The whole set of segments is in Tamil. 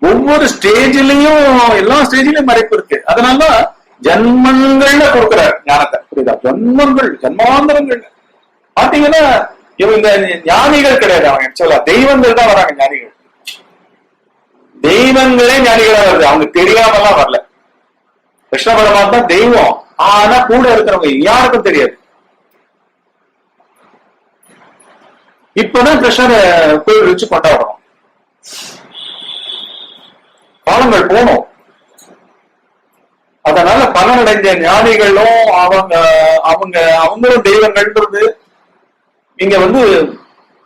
ஒவ்வொரு ஸ்டேஜ்லயும் எல்லா ஸ்டேஜ்லயும் மறைப்பு இருக்கு. அதனால ஜன்மங்கள்ல கொடுக்கிறார் ஞானத்தை. புரியுதா? ஜன்மாந்தரங்கள் பாத்தீங்கன்னா இவங்க ஞானிகள் கிடையாது, அவங்க ஆக்சுவலா தெய்வங்கள் தான் வராங்க. ஞானிகள் தெய்வங்களே ஞானிகளா வருது, அவங்க தெரியாமலாம் வரல. கிருஷ்ண பரமாத்மா தெய்வம், ஆனா கூட இருக்கிறவங்க யாருக்கும் தெரியாது. இப்பதான் கிருஷ்ணரை கோயில் வச்சு கொண்டாடுறோம். காலங்கள் போனோம். அதனால பலனடைஞ்ச ஞானிகளும் அவங்களும் தெய்வங்கள்ன்றது இங்க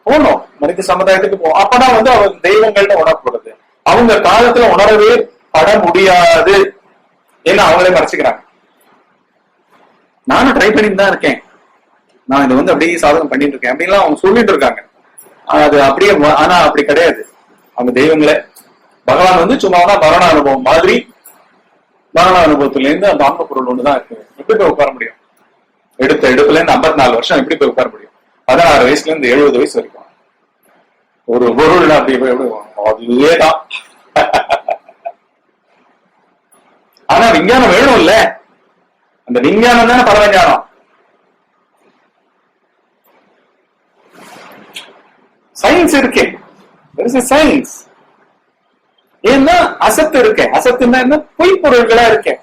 போனோம், மனித சமுதாயத்துக்கு போவோம். அப்பதான் அவங்க தெய்வங்கள்னு உணரப்படுது. அவங்க காலத்துல உணரவே பட முடியாது, ஏன்னா அவங்களே மறைச்சுக்கிறாங்க. நானும் ட்ரை பண்ணிட்டு தான் இருக்கேன், நான் இதை அப்படியே சாதகம் பண்ணிட்டு இருக்கேன் அப்படின்லாம் அவங்க சொல்லிட்டு இருக்காங்க. அது அப்படியே, ஆனா அப்படி கிடையாது. அவங்க தெய்வங்களே. பகவான் சும்மாதான் மரண அனுபவம் மாதிரி, மரண அனுபவத்துல இருந்து அந்த ஆன்ம பொருள் ஒண்ணுதான் இருக்கு. எப்படி போய் உட்கார முடியும்? எடுத்த எடுப்புல இருந்து 54 வருஷம் எப்படி போய் உட்கார முடியும்? 16 வயசுல இருந்து 70 வயசு வரைக்கும் ஒரு பொருள் அப்படி அதுவேதான். ஆனா விஞ்ஞானம் வேணும் இல்ல, அந்த விஞ்ஞானம் தானே பரவஞானம். சயின்ஸ் இருக்கே, சயின்ஸ். ஏன்னா அசத்து இருக்கேன். அசத்துன்னா என்ன? பொய்ப்பொருள்களா இருக்கேன்.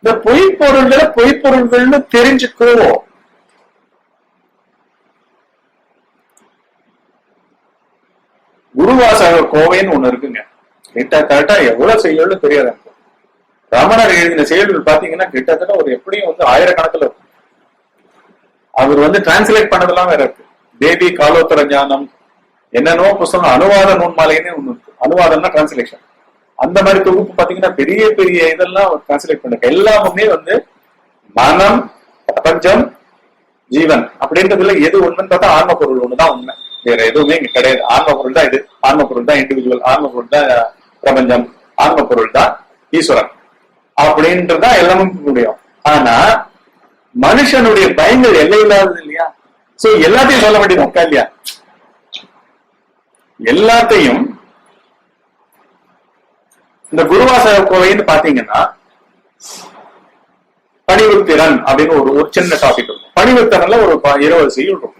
இந்த பொய்ப்பொருள்களை பொய்ப்பொருள்கள்னு தெரிஞ்சுக்குவோம். குருவாசக கோவைன்னு ஒண்ணு இருக்குங்க. கரெக்டா எவ்வளவு செயல்கள் தெரியாது. ரமணர் எழுதின செயல்கள் பாத்தீங்கன்னா கிட்டத்தட்ட எப்படியும் 1000கணக்கில் இருக்கும். அவர் டிரான்ஸ்லேட் பண்ணதெல்லாம் வேற இருக்கு. தேவி காலோத்தர ஞானம் என்னென்னோ புத்தகம், அனுவாத நூன்மாலைன்னு ஒண்ணு இருக்கு. அனுவாதம்னா டிரான்ஸ்லேஷன். அந்த மாதிரி தொகுப்பு பாத்தீங்கன்னா பெரிய பெரிய இதெல்லாம் டிரான்ஸ்லேட் பண்ணுங்க. எல்லாமே மனம், பிரபஞ்சம், ஜீவன் அப்படின்றதுல எது உண்மைன்னு பார்த்தா ஆன்ம பொருள் ஒண்ணுதான் உண்மை. வேற எதுவுமே இங்க கிடையாது. ஆன்ம பொருள் தான் இது. ஆன்ம பொருள் தான் இண்டிவிஜுவல். ஆன்ம பொருள் தான் பிரபஞ்சம். ஆன்ம பொருள் தான் ஈஸ்வரன் அப்படின்றதுதான் எல்லாமே முடியும். ஆனா மனுஷனுடைய பயங்கள் எல்லை இல்லாதது இல்லையா? சோ எல்லாத்தையும் சொல்ல வேண்டியது இருக்கா இல்லையா? எல்லாத்தையும் இந்த குருவாசக கோவைன்னு பாத்தீங்கன்னா பணிவுத்திறன் அப்படின்னு ஒரு சின்ன டாபிக் இருக்கும். பணிவுத்திறன்ல 20 செய்யுள் இருக்கும்.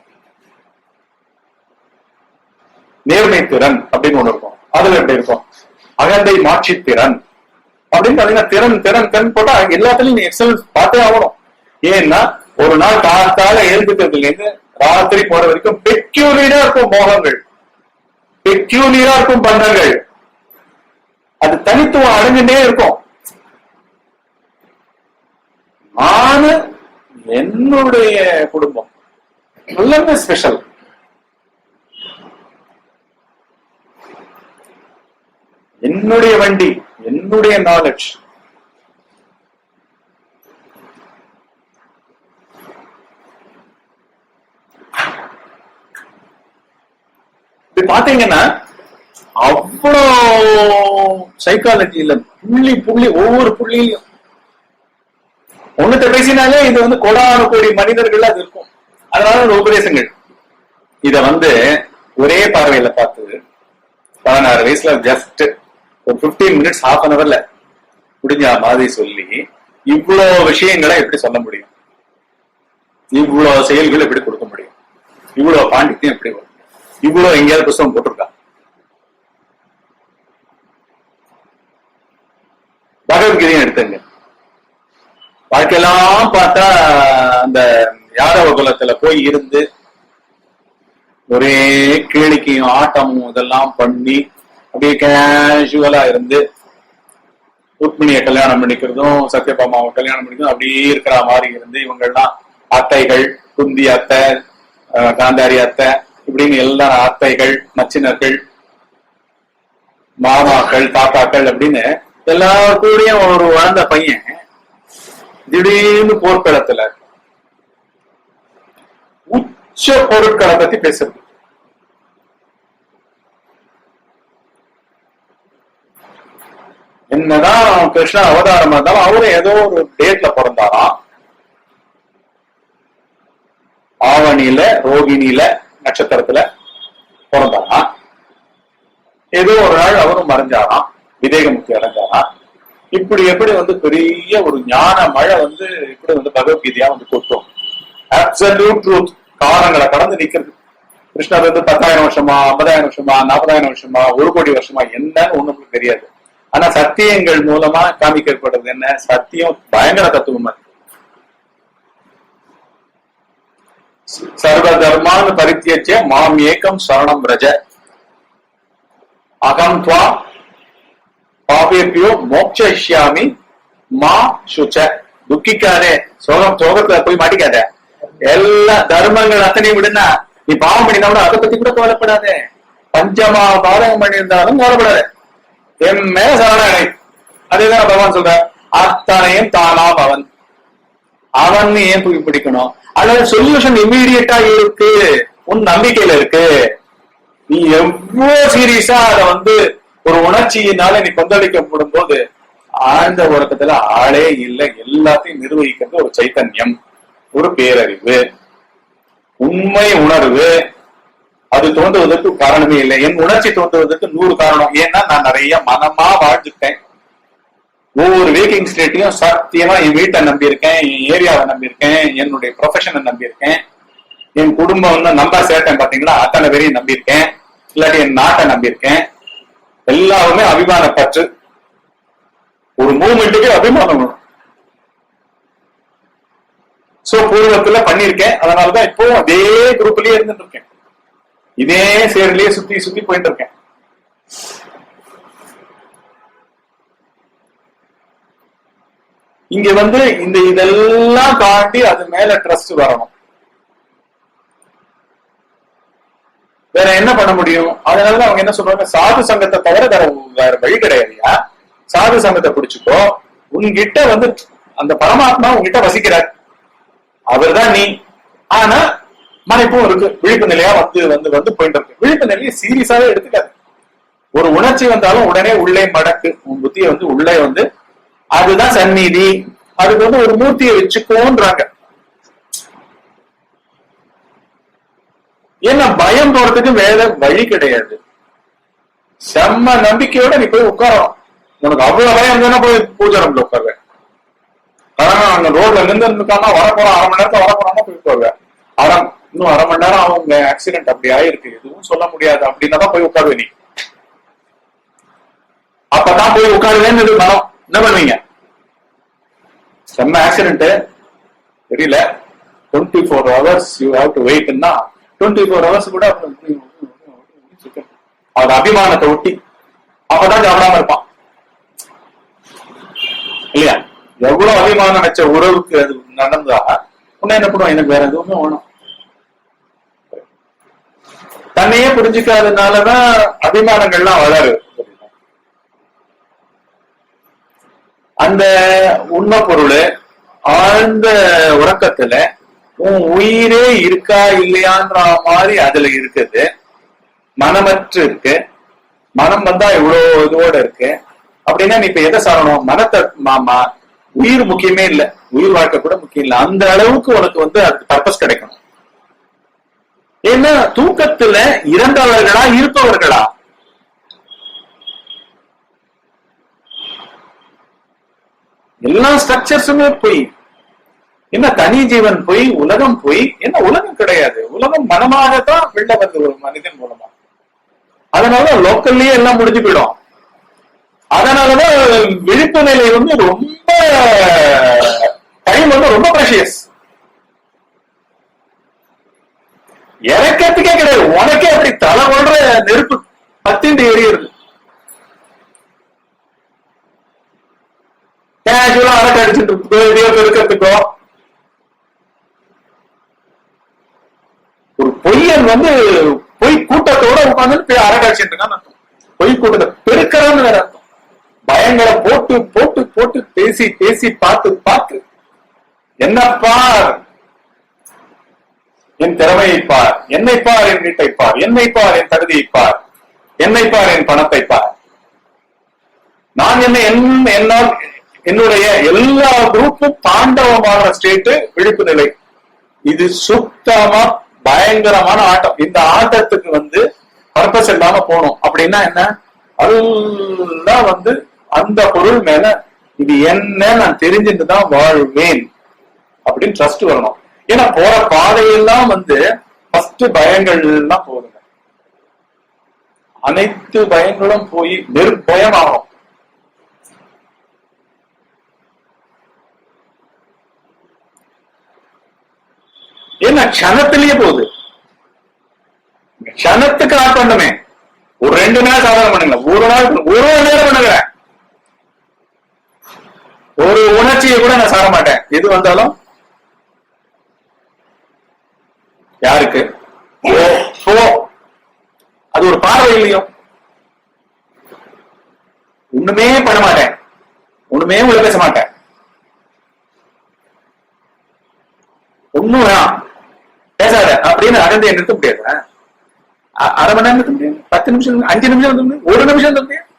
நேர்மை திறன் அப்படின்னு ஒண்ணு இருக்கும். அதுல எப்படி இருக்கும்? அகந்தை மாட்சித்திறன் அப்படின்னு பாத்தீங்கன்னா திறன் திறன் திறன் போட்டா எல்லாத்துலயும் நீ எக்ஸலன்ஸ் பார்த்தே ஆகணும். ஏன்னா ஒரு நாள் காத்தால எழுந்துக்கிறதுல இருந்து ராத்திரி போற வரைக்கும் பெக்யூலியரா இருக்கும் மோகங்கள், பெக்யூலியரா இருக்கும் பந்தங்கள். அது தனித்துவம் அடைஞ்சுட்டே இருக்கும். நானு, என்னுடைய குடும்பம் எல்லாமே ஸ்பெஷல். என்னுடைய வண்டி, என்னுடைய நாலேஜ். இப்படி பாத்தீங்கன்னா அவ்வளோ சைக்காலஜியில புள்ளி ஒவ்வொரு புள்ளியிலும் ஒண்ணுத்த பேசினாலே இது கோடானு கோடி மனிதர்கள் அது இருக்கும். அதனால உபதேசங்கள் இத ஒரே பார்வையில பார்த்து 16 வயசுல ஜஸ்ட் ஒரு 15 மினிட்ஸ் half an hourல முடிஞ்ச மாதிரி சொல்லி இவ்வளவு விஷயங்களை எப்படி சொல்ல முடியும்? இவ்வளவு செயல்கள் எப்படி கொடுக்க முடியும்? இவ்வளவு பாண்டித்யம் எப்படி வரும்? இவ்வளவு எங்கேயாவது புத்தகம் போட்டிருக்கா? பகவத்கீதையும் எடுத்துங்க. வாழ்க்கையெல்லாம் பார்த்தா அந்த யாதவ குலத்துல போய் இருந்து ஒரே கேளிக்கையும் ஆட்டமும் இதெல்லாம் பண்ணி அப்படியே கேஷுவலா இருந்து ருக்மிணியை கல்யாணம் பண்ணிக்கிறதும் சத்யபாமாவை கல்யாணம் பண்ணிக்கிறதும் அப்படியே இருக்கிற மாதிரி இருந்து இவங்கெல்லாம் அத்தைகள், குந்தி அத்தை, காந்தாரி அத்தை இப்படின்னு எல்லா அத்தைகள், மச்சினர்கள், மாமாக்கள், தாத்தாக்கள் அப்படின்னு எல்லாருக்கூடயும் ஒரு வளர்ந்த பையன் திடீர்னு போர்க்களத்துல உச்ச பொருட்களை பத்தி பேசுறது. என்னதான் கிருஷ்ணா அவதாரமா இருந்தாலும் அவரும் ஏதோ ஒரு டேட்ல பிறந்தாராம். ஆவணியில ரோகிணியில நட்சத்திரத்துல பிறந்தாராம். ஏதோ ஒரு நாள் அவரும் மறைஞ்சாராம். விதேக முக்தி அடைஞ்சாரா. இப்படி எப்படி வந்து பெரிய ஒரு ஞான மழை வந்து இப்படி வந்து பகவத்கீதையா வந்து கொட்டும். அப்சல்யூட் ட்ரூத், காலங்களை கடந்து நிக்கிறது. கிருஷ்ணர் வந்து 10,000 வருஷமா, 50,000 வருஷமா, 40,000 வருஷமா, 1 கோடி வருஷமா என்னன்னு ஒண்ணுக்கு தெரியாது. ஆனா சத்தியங்கள் மூலமா காமிக்கப்படுறது என்ன? சத்தியம் பயங்கர தத்துவமா இருக்கு. சர்வ தர்மான் பரித்யஜ்ய மாம் ஏகம் சரணம் ரஜ அகம் துவா பாபேபியோ மோக்ஷயிஷ்யாமி மா சுச்ச. துக்கிக்காதே, சோகத்துல போய் மாட்டிக்காத. எல்லா தர்மங்கள் அத்தனையும் விடுனா, நீ பாவம் பண்ணினா கூட அதை பத்தி கூட கவலைப்படாதே. பஞ்சமா பாதகம் பண்ணியிருந்தாலும் கவலைப்படாத, என் மேல சரணடை. அதேதான் பகவான் சொல்ற, அத்தனையும் தானாம் அவன். அவன் ஏன் தூக்கி பிடிக்கணும்? அல்லது சொல்யூஷன் இம்மீடியட்டா இருக்கு, உன் நம்பிக்கையில இருக்கு. நீ எவ்வளவு சீரியஸா அதை வந்து ஒரு உணர்ச்சியினால நீ கொந்தளிக்கப்படும் போது ஆழ்ந்த உறக்கத்துல ஆளே இல்லை. எல்லாத்தையும் நிர்வகிக்கிறது ஒரு சைத்தன்யம், ஒரு பேரறிவு, உண்மை உணர்வு. அது தோன்றுவதற்கு காரணமே இல்லை. என் உணர்ச்சி தோன்றுவதற்கு 100 காரணம். ஏன்னா நான் நிறைய மனமா வாழ்ந்துட்டேன். ஒவ்வொரு வேக்கிங் ஸ்டேட்லயும் சத்தியமா என் வீட்டை நம்பியிருக்கேன், என் ஏரியாவை நம்பியிருக்கேன், என்னுடைய ப்ரொஃபஷனை நம்பியிருக்கேன், என் குடும்பம் நம்ப சேர்த்தேன் பாத்தீங்களா, அத்தனை பேரையும் நம்பியிருக்கேன். இல்லாட்டி என் நாட்டை நம்பியிருக்கேன். எல்லாருமே அபிமான பற்று. ஒரு மூவ்மெண்ட்டுக்கு அபிமானம் வேணும். சோ பூர்வத்துல பண்ணிருக்கேன். அதனாலதான் இப்போ அதே குரூப்லயே இருந்துட்டு இருக்கேன். இதே சேர்லயே சுத்தி சுத்தி போயிட்டு இருக்கேன். இங்க வந்து இந்த இதெல்லாம் தாண்டி அது மேல ட்ரஸ்ட் வரணும். வேற என்ன பண்ண முடியும்? அதனாலதான் அவங்க என்ன சொல்றாங்க, சாது சங்கத்தை தவிர வேற வழி கிடையாதுயா. சாது சங்கத்தை பிடிச்சுக்கோ. உன்கிட்ட வந்து அந்த பரமாத்மா உங்ககிட்ட வசிக்கிறார், அவர் தான் நீ. ஆனா மறைப்பும் இருக்கு, விழிப்பு நிலையா வந்து வந்து போயிட்டு இருக்கு. விழிப்பு நிலையை சீரியஸாவே எடுத்துக்காது. ஒரு உணர்ச்சி வந்தாலும் உடனே உள்ளே மடக்கு, உன் புத்தியை வந்து உள்ளே வந்து அதுதான் சந்நிதி, அதுக்கு வந்து ஒரு மூர்த்தியை வச்சுக்கோன்றாங்க. ஏன்னா பயம் போறதுக்கு வேற வழி கிடையாது. செம்ம நம்பிக்கையோட நீ போய் உட்காரணும். உனக்கு அவ்வளவு பயம் இருந்தா போய் பூஜை ரூம்ல உட்காருவேன். ஆனா அங்க ரோட்ல நின்றுக்காம வரப்போறோம், 1/2 மணி நேரத்துல வரப்போறாம போய் உட்காருவேன். இன்னும் 1/2 மணி நேரம் அவங்க ஆக்சிடென்ட் அப்படி ஆயிருக்கு, எதுவும் சொல்ல முடியாது அப்படின்னா தான் போய் உட்காருவேன். நீ அப்பதான் போய் உட்காருவேன்னு மனம். என்ன பண்ணுவீங்க? செம்ம ஆக்சிடென்ட் தெரியல, 24 hours யூ ஹேவ் டு வெயிட்னா 24 hours கூட அது அபிமானத்தை ஒட்டி அப்பதான் கவனமா இருப்பான் இல்லையா? எவ்வளவு அபிமானம் வச்ச உறவுக்கு அது நடந்தா உன்ன என்ன பண்ணுவோம், எனக்கு வேற எதுவுமே வேணும். தன்னையே புரிஞ்சுக்காதனாலதான் அபிமானங்கள்லாம் வளரு. அந்த உண்மை பொருள் ஆழ்ந்த உறக்கத்துல உன் உயிரே இருக்கா இல்லையான்ற மாதிரி அதுல இருக்குது. மனமற்று இருக்கு. மனம் வந்தா இவ்வளவு இதோட இருக்கு. அப்படின்னா நீ இப்ப எதை சாரணும்? மனத்தை உயிர் முக்கியமே இல்லை, உயிர் வாழ்க்கை கூட முக்கியம் இல்லை. அந்த அளவுக்கு உனக்கு வந்து அதுக்கு பர்பஸ் கிடைக்கணும். ஏன்னா தூக்கத்துல இறந்தவர்களா இருப்பவர்களா? எல்லா ஸ்ட்ரக்சர்ஸுமே போய் என்ன தனி ஜீவன் போய், உலகம் போய். என்ன உலகம் கிடையாது, உலகம் மனமாகத்தான் வெளில வருது ஒரு மனிதன் மூலமா. அதனால லோக்கல்லயே எல்லாம் முடிஞ்சு போயிடும். அதனாலதான் விழிப்பு நிலை வந்து ரொம்ப டைம் வந்து ரொம்ப ப்ரெஷியஸ். இறக்கத்துக்கே கிடையாது, உனக்கே அப்படி தலை ஒன்ற நெருப்பு பத்திண்டு எரியுது. கேஷுவலா அரட்டை அடிச்சுட்டு இருக்கிறதுக்கோ ஒரு பொய்யன் வந்து பொய் கூட்டத்தோட உட்கார்ந்து அரட்டை அடிச்சுட்டு இருக்கான்னு அர்த்தம். பொய் கூட்டத்தை பெருக்கிறான்னு வேற அர்த்தம். பயங்களை போட்டு போட்டு போட்டு பேசி பேசி பார்த்து பார்த்து என்ன பார், என் திறமையை பார், என்னை பார், என் வீட்டை பார், என்னை பார், என் தகுதியை பார், என்னை பார், என் பணத்தை பார், நான் என்னால் என்னுடைய எல்லா குரூப்பும் தாண்டவமான ஸ்டேட் விழிப்பு நிலை. இது சுத்தமா பயங்கரமான ஆட்டம். இந்த ஆட்டத்துக்கு வந்து பர்பஸ் இல்லாம போகணும். அப்படின்னா என்ன? அதெல்லாம் வந்து அந்த பொருள் மேல இது என்ன நான் தெரிஞ்சுட்டு தான் வாழ்வேன் அப்படின்னு ட்ரஸ்ட் வரணும். ஏன்னா போற பாதையெல்லாம் வந்து ஃபர்ஸ்ட் பயங்கள்லாம் போகுதுங்க. அனைத்து பயங்களும் போய் நிர்பயம் ஆகும். ஏன்னா க்ஷணத்திலேயே போகுது. க்ஷணத்துக்கு ஆட் பண்ணுமே. ஒரு 2 நேரம் சாதனை பண்ணுங்க, ஒரு நேரம் பண்ணுங்க. ஒரு உணர்ச்சியை கூட நான் சார மாட்டேன். எது வந்தாலும் யாருக்கு அது ஒரு பார்வை இல்லையோ, ஒண்ணுமே பண்ண மாட்டேன், ஒண்ணுமே உள்ள பேச மாட்டேன், ஒண்ணும் பேசாத அப்படின்னு அகந்தையை நிறுத்த முடியாது. அரை மணி நேரம் நிறுத்த முடியாது, 10 நிமிஷம், 5 நிமிஷம் நிறுத்த முடியாது, 1 நிமிஷம் நிறுத்த முடியாது.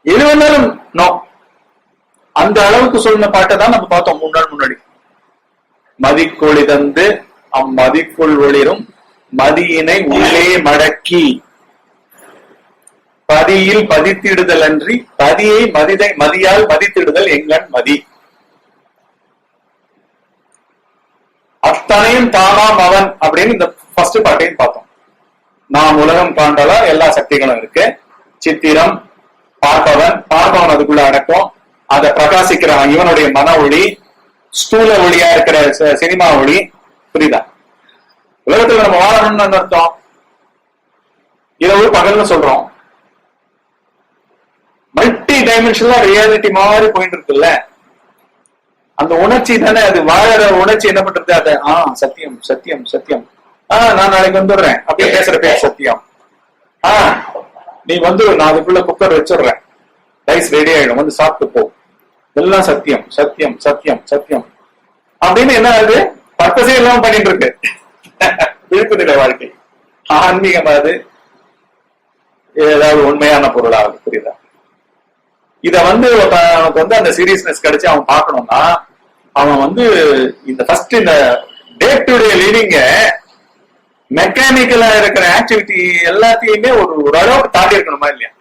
எது வந்தாலும் நோ. அந்த அளவுக்கு சொன்ன பாட்டை தான் நம்ம பார்த்தோம் 3 நாள் முன்னாடி. மதிக்கொளி தந்து அம்மதிக்குள் ஒளிரும் மதியினை உள்ளே மடக்கி பதியில் பதித்திடுதல் அன்றி பதியை மதியால் மதித்திடுதல் எங்கன் மதி. அத்தனையும் தானாம் அவன் அப்படின்னு இந்த ஃபர்ஸ்ட் பாட்டையும் பார்த்தோம். நாம் உலகம் காண்டலா எல்லா சக்திகளும் இருக்கு. சித்திரம் பார்ப்பவன் அதுக்குள்ள அடக்கம். அதை பிரகாசிக்கிறான் இவனுடைய மன ஒளி, ஸ்தூல ஒளியா இருக்கிற சினிமா ஒளி. புரியுதா? உலகத்துல நம்ம வாழணும்னு அர்த்தம். இரவு பகல்னு சொல்றோம். மல்டி டைமென்ஷனலா ரியாலிட்டி மாதிரி போயிட்டு இருக்குல்ல, அந்த உணர்ச்சி தானே அது. வாழற உணர்ச்சி என்ன பண்றது? அதை சத்தியம் சத்தியம் சத்தியம், நான் நாளைக்கு வந்துடுறேன் அப்படியே பேசுற பேர் சத்தியம். நீ வந்து நான் அதுக்குள்ள குக்கர் வச்சிடுறேன், ரைஸ் ரெடி ஆயிடும், வந்து சாப்பிட்டு போ, எல்லாம் சத்தியம் சத்தியம் சத்தியம் சத்தியம் அப்படின்னு என்ன ஆகுது? பர்பஸே எல்லாம் பண்ணிட்டு இருக்கு. விழுப்புநிலை வாழ்க்கை ஆன்மீகமாவது ஏதாவது உண்மையான பொருளாகுது. புரியுதா? இத வந்து அவனுக்கு வந்து அந்த சீரியஸ்னஸ் கிடைச்சு அவன் பார்க்கணும்னா அவன் வந்து இந்த ஃபர்ஸ்ட் இந்த டே டு டே லிவிங்க மெக்கானிக்கலா இருக்கிற ஆக்டிவிட்டி எல்லாத்தையுமே ஒரு அளவுக்கு தாண்டி இருக்கணுமா இல்லையா?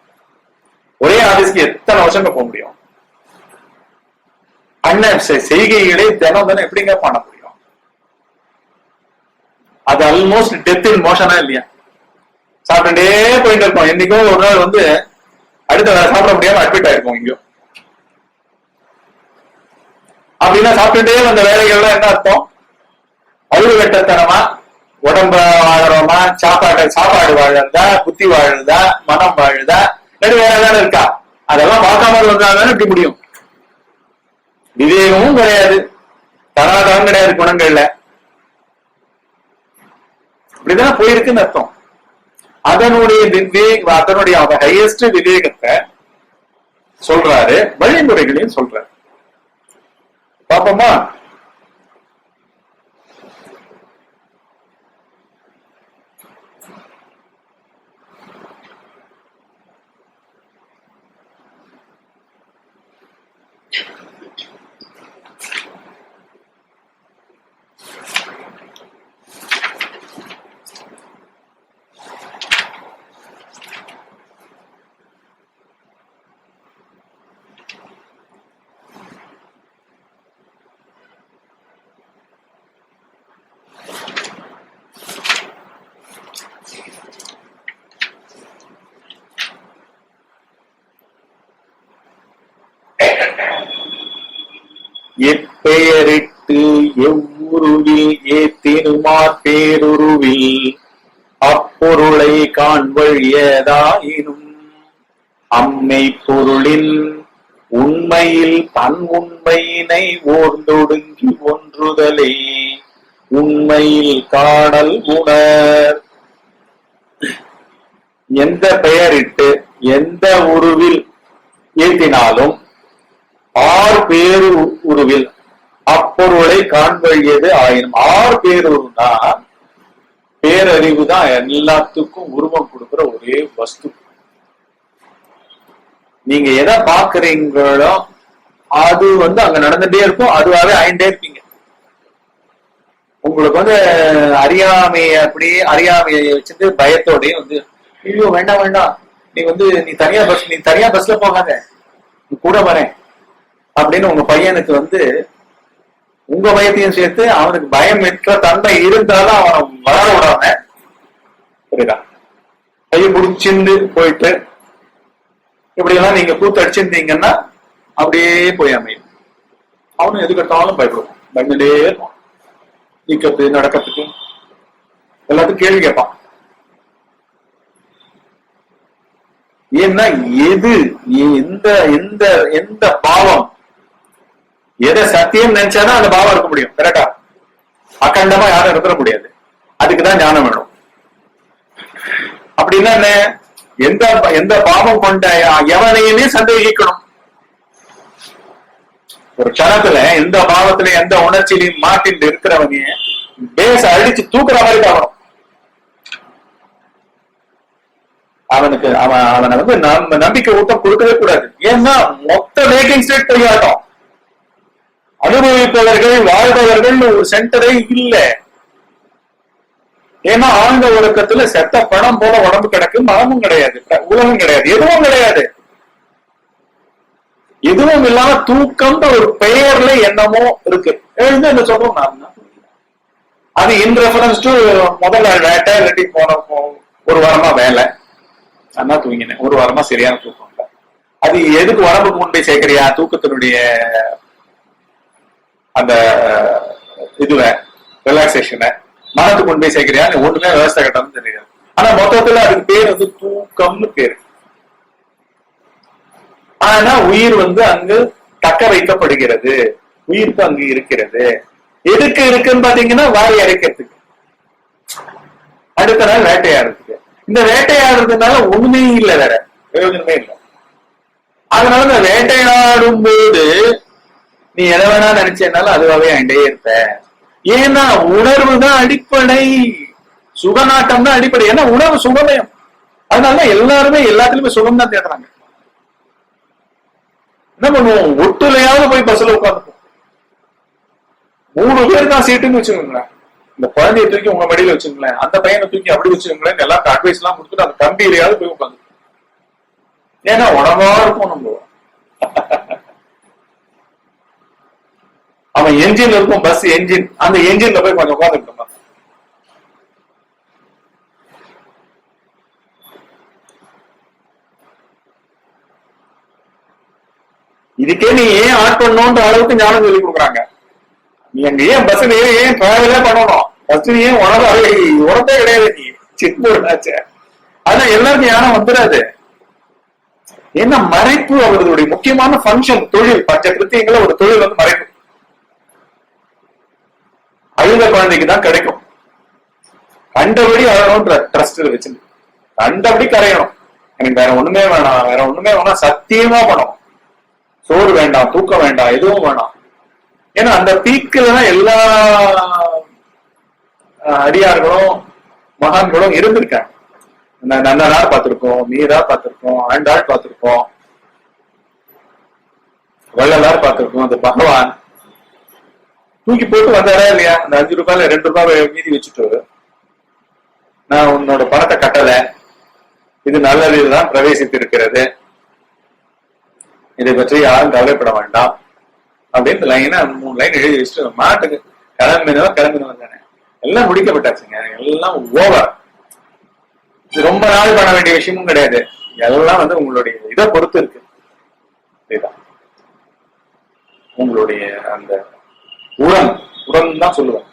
ஒரே ஆபீஸ்க்கு எத்தனை வருஷங்க போக முடியும்? செய்கைகளை தினம் தானே எப்படிங்க பண்ண முடியும்? அது ஆல்மோஸ்ட் டெத் இன் மோஷனா இல்லையா? சாப்பிட்டுட்டே போயிட்டு இருக்கோம். என்னைக்கும் ஒரு நாள் வந்து அடுத்த சாப்பிட முடியாம அட்மிட் ஆயிருக்கும் இங்கேயும். அப்படின்னா சாப்பிட்டுட்டே வந்த வேலைகள்லாம் என்ன அர்த்தம்? அழுகு வெட்டத்தனமா உடம்ப வாழறோமா, சாப்பாடு வாழறதா, புத்தி வாழுதா, மனம் வாழுதா, வேற ஏதாவது இருக்கா? அதெல்லாம் பார்க்காம வந்தாலும் இப்படி முடியும். விவேகமும் கிடையாது, தராதரம் கிடையாது குணங்கள்ல. இப்படிதான் போயிருக்குன்னு அர்த்தம். அதனுடைய ஹையஸ்ட் விவேகத்தை சொல்றாரு, வழிமுறைகளையும் சொல்றாரு. பாப்போமா? எப்பெயரிட்டு எவ்வுருவில் ஏத்தினுமார் பேருருவில் அப்பொருளை காண்வழியதாயினும் அம்மை பொருளின் உண்மையில் தன் உண்மையினை ஓர்ந்தொடுங்கி ஒன்றுதலே உண்மையில் காணல் உணர். எந்த பெயரிட்டு எந்த உருவில் ஏத்தினாலும் ஆறு பேரு உருவில் அப்பொருளை காண்பழியது ஆயினும். ஆறு பேருனா பேரறிவு தான் எல்லாத்துக்கும் உருவம் கொடுக்கிற ஒரே வஸ்து. நீங்க எதை பாக்குறீங்களோ அது வந்து அங்க நடந்துட்டே இருக்கும், அதுவாவே ஆயிட்டே இருப்பீங்க. உங்களுக்கு வந்து அறியாமையை அப்படியே அறியாமையை வச்சுட்டு பயத்தோடய வந்து ஐயோ வேண்டாம் வேண்டாம், நீ தனியா பஸ்ல போகாத, நீ கூட வரேன் அப்படின்னு உங்க பையனுக்கு உங்க பயத்தையும் சேர்த்து அவனுக்கு பயம் இருக்கிற தன்மை இருந்தாலும் அவனை வளர விடாம, புரியுதா, கையை முடிச்சிருந்து போயிட்டு இப்படி எல்லாம் நீங்க கூத்து அடிச்சிருந்தீங்கன்னா அப்படியே போய் அமையும். அவனும் எதுக்கட்டாலும் பயப்படுவான், பயந்துட்டே இருப்பான், நிக்கிறது நடக்கிறதுக்கு எல்லாத்துக்கும் கேள்வி கேட்பான். ஏன்னா எது எந்த பாவம் எதை சத்தியம் நினைச்சாதான் அந்த பாவம் இருக்க முடியும். கரெக்டா? அகண்டமா யாரும் இருக்க முடியாது. அதுக்குதான் ஞானம் வேணும். அப்படின்னா என்ன? எந்த பாவம் கொண்ட எவனையுமே சந்தேகிக்கணும். ஒரு க்ஷணத்துல எந்த பாவத்துல எந்த உணர்ச்சியிலையும் மாட்டிட்டு இருக்கிறவங்க பேச அடிச்சு தூக்குற மாதிரி ஆகணும். அவனுக்கு அவனை நம்ம நம்பிக்கை ஊட்டம் கொடுக்கவே கூடாது. ஏன்னா மொத்த வேக்கிங் ஸ்டேட் போயாட்டம். அனுபவிப்பவர்கள் வாழ்பவர்கள் ஒரு சென்டரே இல்லை. ஏன்னா ஆழ்ந்த உலகத்துல செத்த பணம் போல உடம்பு கிடக்கு, மனமும் கிடையாது, உலகம் கிடையாது, எதுவும் கிடையாது. எதுவும் இல்லாம தூக்கம் ஒரு பெயர்ல என்னமோ இருக்கு. எழுந்து என்ன சொல்றோம் நான், அது இன் ரெஃபரன்ஸ் டு முதல் நாள் வேட்டை, இல்லாட்டி போன ஒரு வாரமா வேலை, அதான் தூங்கினேன், ஒரு வாரமா சரியான தூக்கம் இல்லை. அது எதுக்கு உடம்புக்கு கொண்டு போய் சேர்க்கிறியா? தூக்கத்தினுடைய அந்த இதுல ரிலாக்ஸேஷனை மனத்துக்கு கொண்டு போய் சேர்க்கிறியா? ஒண்ணுமே விவசாய கட்டம்னு தெரியாது. ஆனா மொத்தத்துல அதுக்கு பேர் தூக்கம்னு பேரு. ஆனா உயிர் அங்கு தக்க வைக்கப்படுகிறது, உயிருக்கு அங்கு இருக்கிறது. எதுக்கு இருக்குன்னு பாத்தீங்கன்னா வாரி அரைக்கிறதுக்கு, அடுத்த நாள் வேட்டையாடுறதுக்கு. இந்த வேட்டையாடுறதுனால ஒண்ணுமே இல்லை, வேற பிரயோஜனமே இல்லை. அதனால இந்த வேட்டையாடும் போது நீ எதை வேணா நினைச்சேனாலும் அதுவாவே அண்டே இருப்ப. ஏன்னா உணர்வு தான் அடிப்படை, சுகநாட்டம் தான் அடிப்படை. ஏன்னா உணர்வு சுகமயம். அதனால எல்லாருமே எல்லாத்துலயுமே சுகம் தான் தேடுறாங்க. என்ன பண்ணுவோம்? ஒட்டுலையாவது போய் பஸ்ல உட்காந்துப்போம். 3 பேர் தான் சீட்டுன்னு வச்சுக்கோங்களேன். இந்த குழந்தைய தூக்கி உங்க மடியில வச்சுங்களேன், அந்த பையனை தூக்கி அப்படி வச்சுக்கோங்களேன், எல்லாருக்கும் அட்வைஸ் எல்லாம் கொடுத்துட்டு அந்த கம்பியிலையாவது போய் உட்காந்து. ஏன்னா உடம்பா இருக்கும் நம்ம. அவன் என்ஜின் இருக்கும், பஸ் என்ஜின், அந்த என்ஜின்ல போய் கொஞ்சம் உட்காந்துக்கிட்டோம். இதுக்கே நீ ஏன் ஆட் பண்ணணும்ன்ற அளவுக்கு ஞானம் சொல்லி கொடுக்குறாங்க. நீ அங்க ஏன் பஸ்ல ஏன் டிராவலே பண்ணணும், பஸ்ல ஏன் உடம்பே கிடையாது, நீ சின்ன. ஆனா எல்லாருக்கும் ஞானம் வந்துடாது. ஏன்னா மறைப்பு அவர்களுடைய முக்கியமான பங்கன், தொழில். பஞ்ச கிருத்தியங்கள ஒரு தொழில் மறைப்பு. அழுத குழந்தைக்கு தான் கிடைக்கும். கண்டபடி அழணும்ன்ற ட்ரஸ்ட் வச்சு கண்டபடி கரையணும். எனக்கு வேற ஒண்ணுமே வேணாம், வேற ஒண்ணுமே வேணாம், சத்தியமா பண்ணணும். சோறு வேண்டாம், தூக்கம் வேண்டாம், எதுவும் வேணாம். ஏன்னா அந்த பீக்கில் தான் எல்லா அடியார்களும் மகான்களும் இருந்திருக்காங்க. நன்னனார் பார்த்திருக்கோம், மீரா பார்த்திருக்கோம், ஆண்டாள் பார்த்திருக்கோம், வள்ளலார் பார்த்திருக்கோம். அந்த பகவான் தூக்கி போட்டு வந்தாரா இல்லையா? அந்த 5 ரூபாயில 2 ரூபாய் மீதி வச்சுட்டு, நான் உன்னோட பணத்தை கட்டல, இது நல்லதுதான் பிரவேசித்து இருக்கிறது, இதை பற்றி யாரும் கவலைப்பட வேண்டாம் அப்படின்னு லைனா 3 லைன் எழுதி வச்சுட்டு மாட்டுக்கு கிளம்பினவன் தானே. எல்லாம் முடிக்கப்பட்டாச்சுங்க. எல்லாம் ஓவர். இது ரொம்ப நாள் பண்ண வேண்டிய விஷயமும் கிடையாது. எல்லாம் உங்களுடைய இதை பொறுத்து இருக்கு. உங்களுடைய அந்த உரம் தான் சொல்லுவேன்.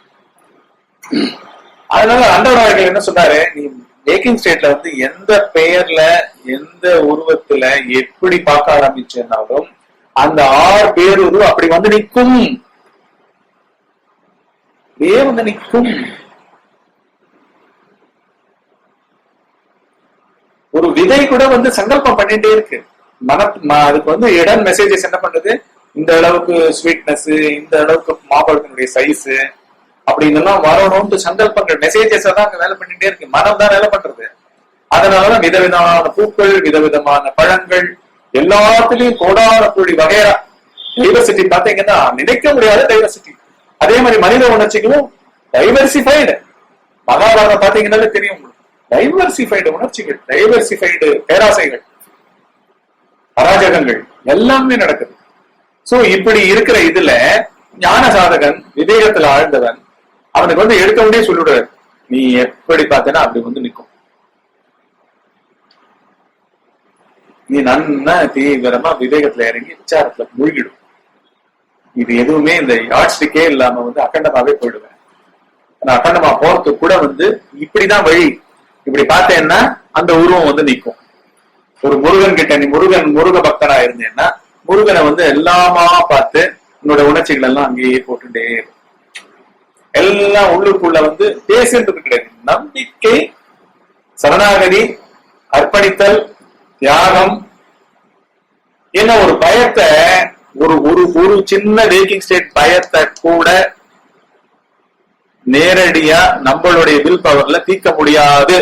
அதனால அண்டவரார்கள் என்ன சொன்னாரு, நீ வேக்கிங் ஸ்டேட்ல எந்த பெயர்ல எந்த உருவத்துல எப்படி பார்க்க ஆரம்பிச்சேன்னாலும் அந்த 6 பேருரு அப்படி நிற்கும். நிற்கும். ஒரு விதை கூட சங்கல்பம் பண்ணிட்டே இருக்கு. அதுக்கு இடம் மெசேஜஸ் என்ன பண்ணுது, இந்த அளவுக்கு ஸ்வீட்னஸ், இந்த அளவுக்கு மாம்பழத்தினுடைய சைஸ் அப்படின்னு எல்லாம் வரணும்னு சங்கல்பங்கள் மெசேஜஸ் தான் அங்க வேலை பண்ணிட்டே இருக்கு. மனம் தான் வேலை பண்றது. அதனாலதான் விதவிதமான பூக்கள், விதவிதமான பழங்கள், எல்லாத்துலயும் கோடான கோடி வகையா டைவர்சிட்டி பாத்தீங்கன்னா நினைக்க முடியாத டைவர்சிட்டி. அதே மாதிரி மனித உணர்ச்சிகளும் டைவர்சிஃபைடு. மகாபாரதம் பாத்தீங்கன்னாலே தெரியும், டைவர்சிஃபைடு உணர்ச்சிகள், டைவர்சிஃபைடு பேராசைகள், அராஜகங்கள் எல்லாமே நடக்குது. சோ இப்படி இருக்கிற இதுல ஞான சாதகன், விவேகத்துல ஆழ்ந்தவன், அவனுக்கு வந்து எடுக்க முடியே சொல்லிவிடுறாரு, நீ எப்படி பார்த்தனா அப்படி வந்து நிற்கும். நீ நன்னா தீவிரமா விவேகத்துல இறங்கி விசாரத்துல மூழ்கிடும். இது எதுவுமே இந்த யாட்ஸ்டிக்கே இல்லாம வந்து அகண்டமாவே போயிடுவேன். அகண்டமா போறதுக்கு கூட வந்து இப்படிதான் வழி. இப்படி பார்த்தேன்னா அந்த உருவம் வந்து நிற்கும். ஒரு முருகன் கிட்ட நீ முருக பக்தனா இருந்தேன்னா முருகனை வந்து எல்லாமா பார்த்து உன்னோட உணர்ச்சிகள் எல்லாம் அங்கேயே போட்டுட்டே எல்லாம் உள்ளுக்குள்ள வந்து பேசுறது கிடையாது. நம்பிக்கை, சரணாகதி, அர்ப்பணித்தல், தியாகம், என்ன ஒரு பயத்தை, ஒரு சின்ன வேக்கிங் ஸ்டேட் பயத்தை கூட நேரடியா நம்மளுடைய வில் பவர்ல தீர்க்க முடியாது.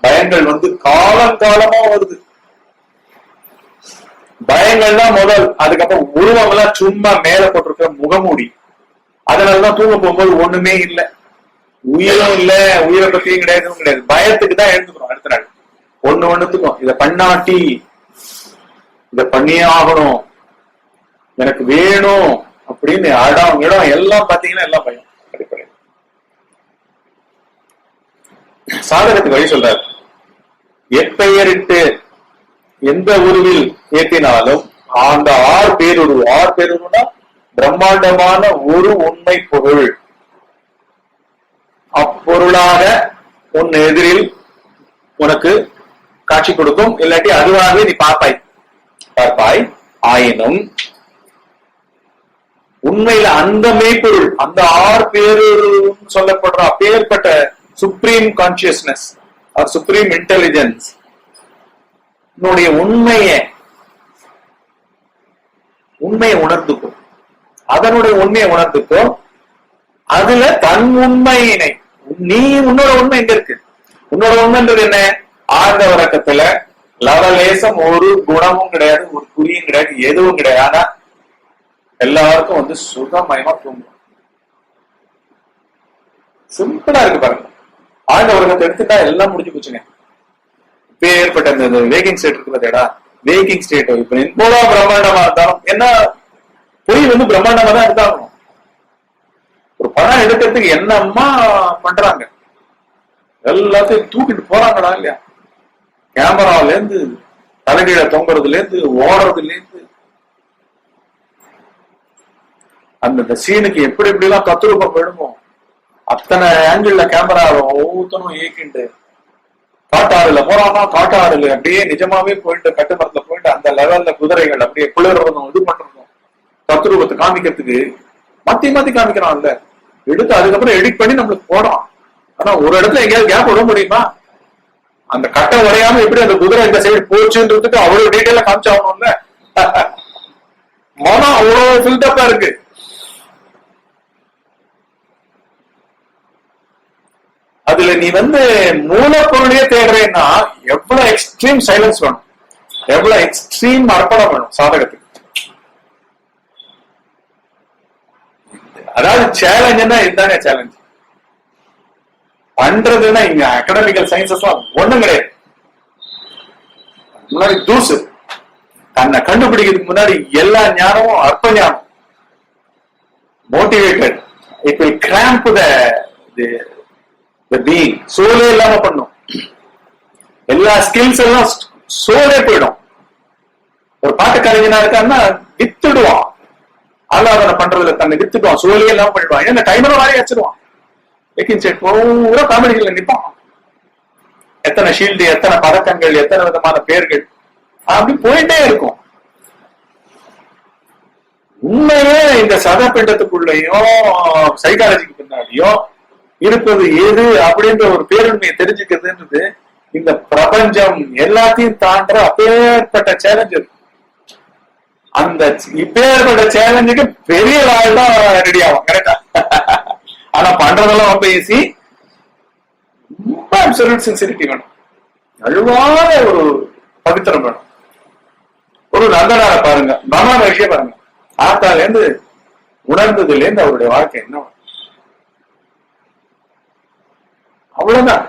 பயங்கள் வந்து காலங்காலமா வருது. பயங்கள் தான் முதல். அதுக்கப்புறம் உருவம் எல்லாம் சும்மா மேல போட்டிருக்க முகமூடி. அதனாலதான் தூங்க போகும்போது ஒண்ணுமே இல்லை, உயிரும் இல்ல, உயிரை பத்தியும் கிடையாது. பயத்துக்கு தான் எழுந்துக்கணும். அடுத்த நாள் ஒண்ணுத்துக்கும் இத பண்ணாட்டி இத பண்ணியே ஆகணும், எனக்கு வேணும் அப்படின்னு இடம் எல்லாம் பாத்தீங்கன்னா எல்லாம் பயம். அடிப்படை சாதகத்துக்கு வழி சொல்றாரு. எப்பெயரிட்டு எந்த உருவில் ஏற்றினாலும் அந்த பேருருனா பிரம்மாண்டமான ஒரு உண்மை பொருள் அப்பொருளாக உன் எதிரில் உனக்கு காட்சி கொடுக்கும். இல்லாட்டி அதுவாகவே நீ பார்ப்பாய். ஆயினும் உண்மையில அந்த மெய்ப்பொருள், அந்த பேரு சொல்லப்படுற அப்பேற்பட்ட supreme consciousness R supreme intelligence உண்மையை உணர்ந்துக்கும். அதனுடைய உண்மையை உணர்ந்துக்கும். அதுல தன் உண்மையினை, நீ உன்னோட உண்மை எங்க இருக்கு? உன்னோட உண்மைன்றது என்ன? ஆழ்ந்த உறக்கத்துல லவலேசம் ஒரு குணமும் கிடையாது, ஒரு குறியும் கிடையாது, எதுவும் கிடையாது. ஆனா எல்லாருக்கும் வந்து சுகமயமா தூங்கும். சிம்பிளா இருக்கு பாருங்க. ஆழ்ந்த உறக்கத்தை எடுத்துட்டா எல்லாம் முடிஞ்சு போச்சுங்க. இப்ப ஏற்பட்ட இந்த வேக்கிங் ஸ்டேட் இருக்கு பார்த்தேடா, வேக்கிங் ஸ்டேட் இப்ப எவ்வளோ பிரம்மாண்டமா இருந்தாலும் என்ன பொய் வந்து பிரம்மாண்டமா தான் இருந்தாலும் ஒரு படம் எடுக்கிறதுக்கு என்னம்மா பண்றாங்க, எல்லாத்தையும் தூக்கிட்டு போறாங்கடா இல்லையா? கேமரால இருந்து தலைகீழ தொங்குறதுல இருந்து ஓடுறதுல இருந்து அந்த சீனுக்கு எப்படி எப்படி எல்லாம் தத்துரூபம் வேணுமோ அத்தனை ஆங்கிள் கேமரா ஒவ்வொருத்தனும் இயக்கிண்டு காட்டாறுல போறானா, காட்டாறுல அப்படியே நிஜமாவே போயிட்டு கட்டுமரத்துல போயிட்டு அந்த லெவல்ல குதிரைகள் அப்படியே குளிர்றதும் இது பண்றதும் தத்துரூபத்தை காமிக்கிறதுக்கு மாத்தி காமிக்கிறான்ல எடுத்து அதுக்கப்புறம் எடிட் பண்ணி நம்மளுக்கு போடுறான். ஆனா ஒரு இடத்துல எங்கேயாவது கேப் விட முடியுமா? அந்த கட்டை உடையாம எப்படி அந்த குதிரை இந்த சைடு போச்சுன்றதுக்கு அவ்வளவு டீட்டெயிலா காமிச்சாகணும்ல. மனம் அவ்வளவு ஃபில்டப்பா இருக்கு. அதுல நீ வந்து மூலப்பொருளையே தேடுறேன்னா எவ்வளவு எக்ஸ்ட்ரீம் சைலன்ஸ் வேணும், எவ்வளவு எக்ஸ்ட்ரீம் அர்ப்பணம் வேணும் சாதகத்துக்கு. அதாவது சேலஞ்சுன்னா இதுதானே சேலஞ்ச். பண்றதுன்னா இங்க அகாடமிக்கல் சயின்சஸ் எல்லாம் ஒண்ணும் கிடையாது. முன்னாடி தூசு. தன்னை கண்டுபிடிக்கிறதுக்கு முன்னாடி எல்லா ஞானமும் அற்ப ஞானம். Motivated, it will cramp the being. சோலே இல்லாம பண்ணும். எல்லா ஸ்கில்ஸ் எல்லாம் சோலே போயிடும். ஒரு பாட்டு கலைஞனா இருக்கான்னா வித்துடுவான். ஆலாதனை பண்றதுல தன்னை வித்துடுவான், சோலே எல்லாம் பண்ணிடுவான். ஏன்னா டைமரை வாரி வச்சிருவான். வேக்கிங் ஸ்டேட் பூரா காமெடிகள்ல நிற்பான். எத்தனை ஷீல்டு, எத்தனை பதக்கங்கள், எத்தனை விதமான பேர்கள் அப்படி போயிட்டே இருக்கும். உண்மையே இந்த சதப்பிண்டத்துக்குள்ளயும் சைக்காலஜிக்கு பின்னாடியும் இருப்பது எது அப்படின்ற ஒரு பேருண்மையை தெரிஞ்சுக்கிறதுன்றது இந்த பிரபஞ்சம் எல்லாத்தையும் தாண்ட அப்பேற்பட்ட சேலஞ்ச் இருக்கு. அந்த இப்பேற்பட்ட சேலஞ்சுக்கு பெரிய ஆள் தான் ரெடி ஆகும். கரெக்டா? ஆனா பண்றதெல்லாம் ரொம்ப ஈஸி. ரொம்ப அப்சல்யூட் சின்சிரிட்டி வேணும், அழுவாத ஒரு பவித்திரம் வேணும். ஒரு நந்தனார பாருங்க, ரமண மகர்ஷியை பாருங்க. ஆத்தால இருந்து உணர்ந்ததுல இருந்து அவருடைய வாழ்க்கை என்ன அவ்வளவுதான்.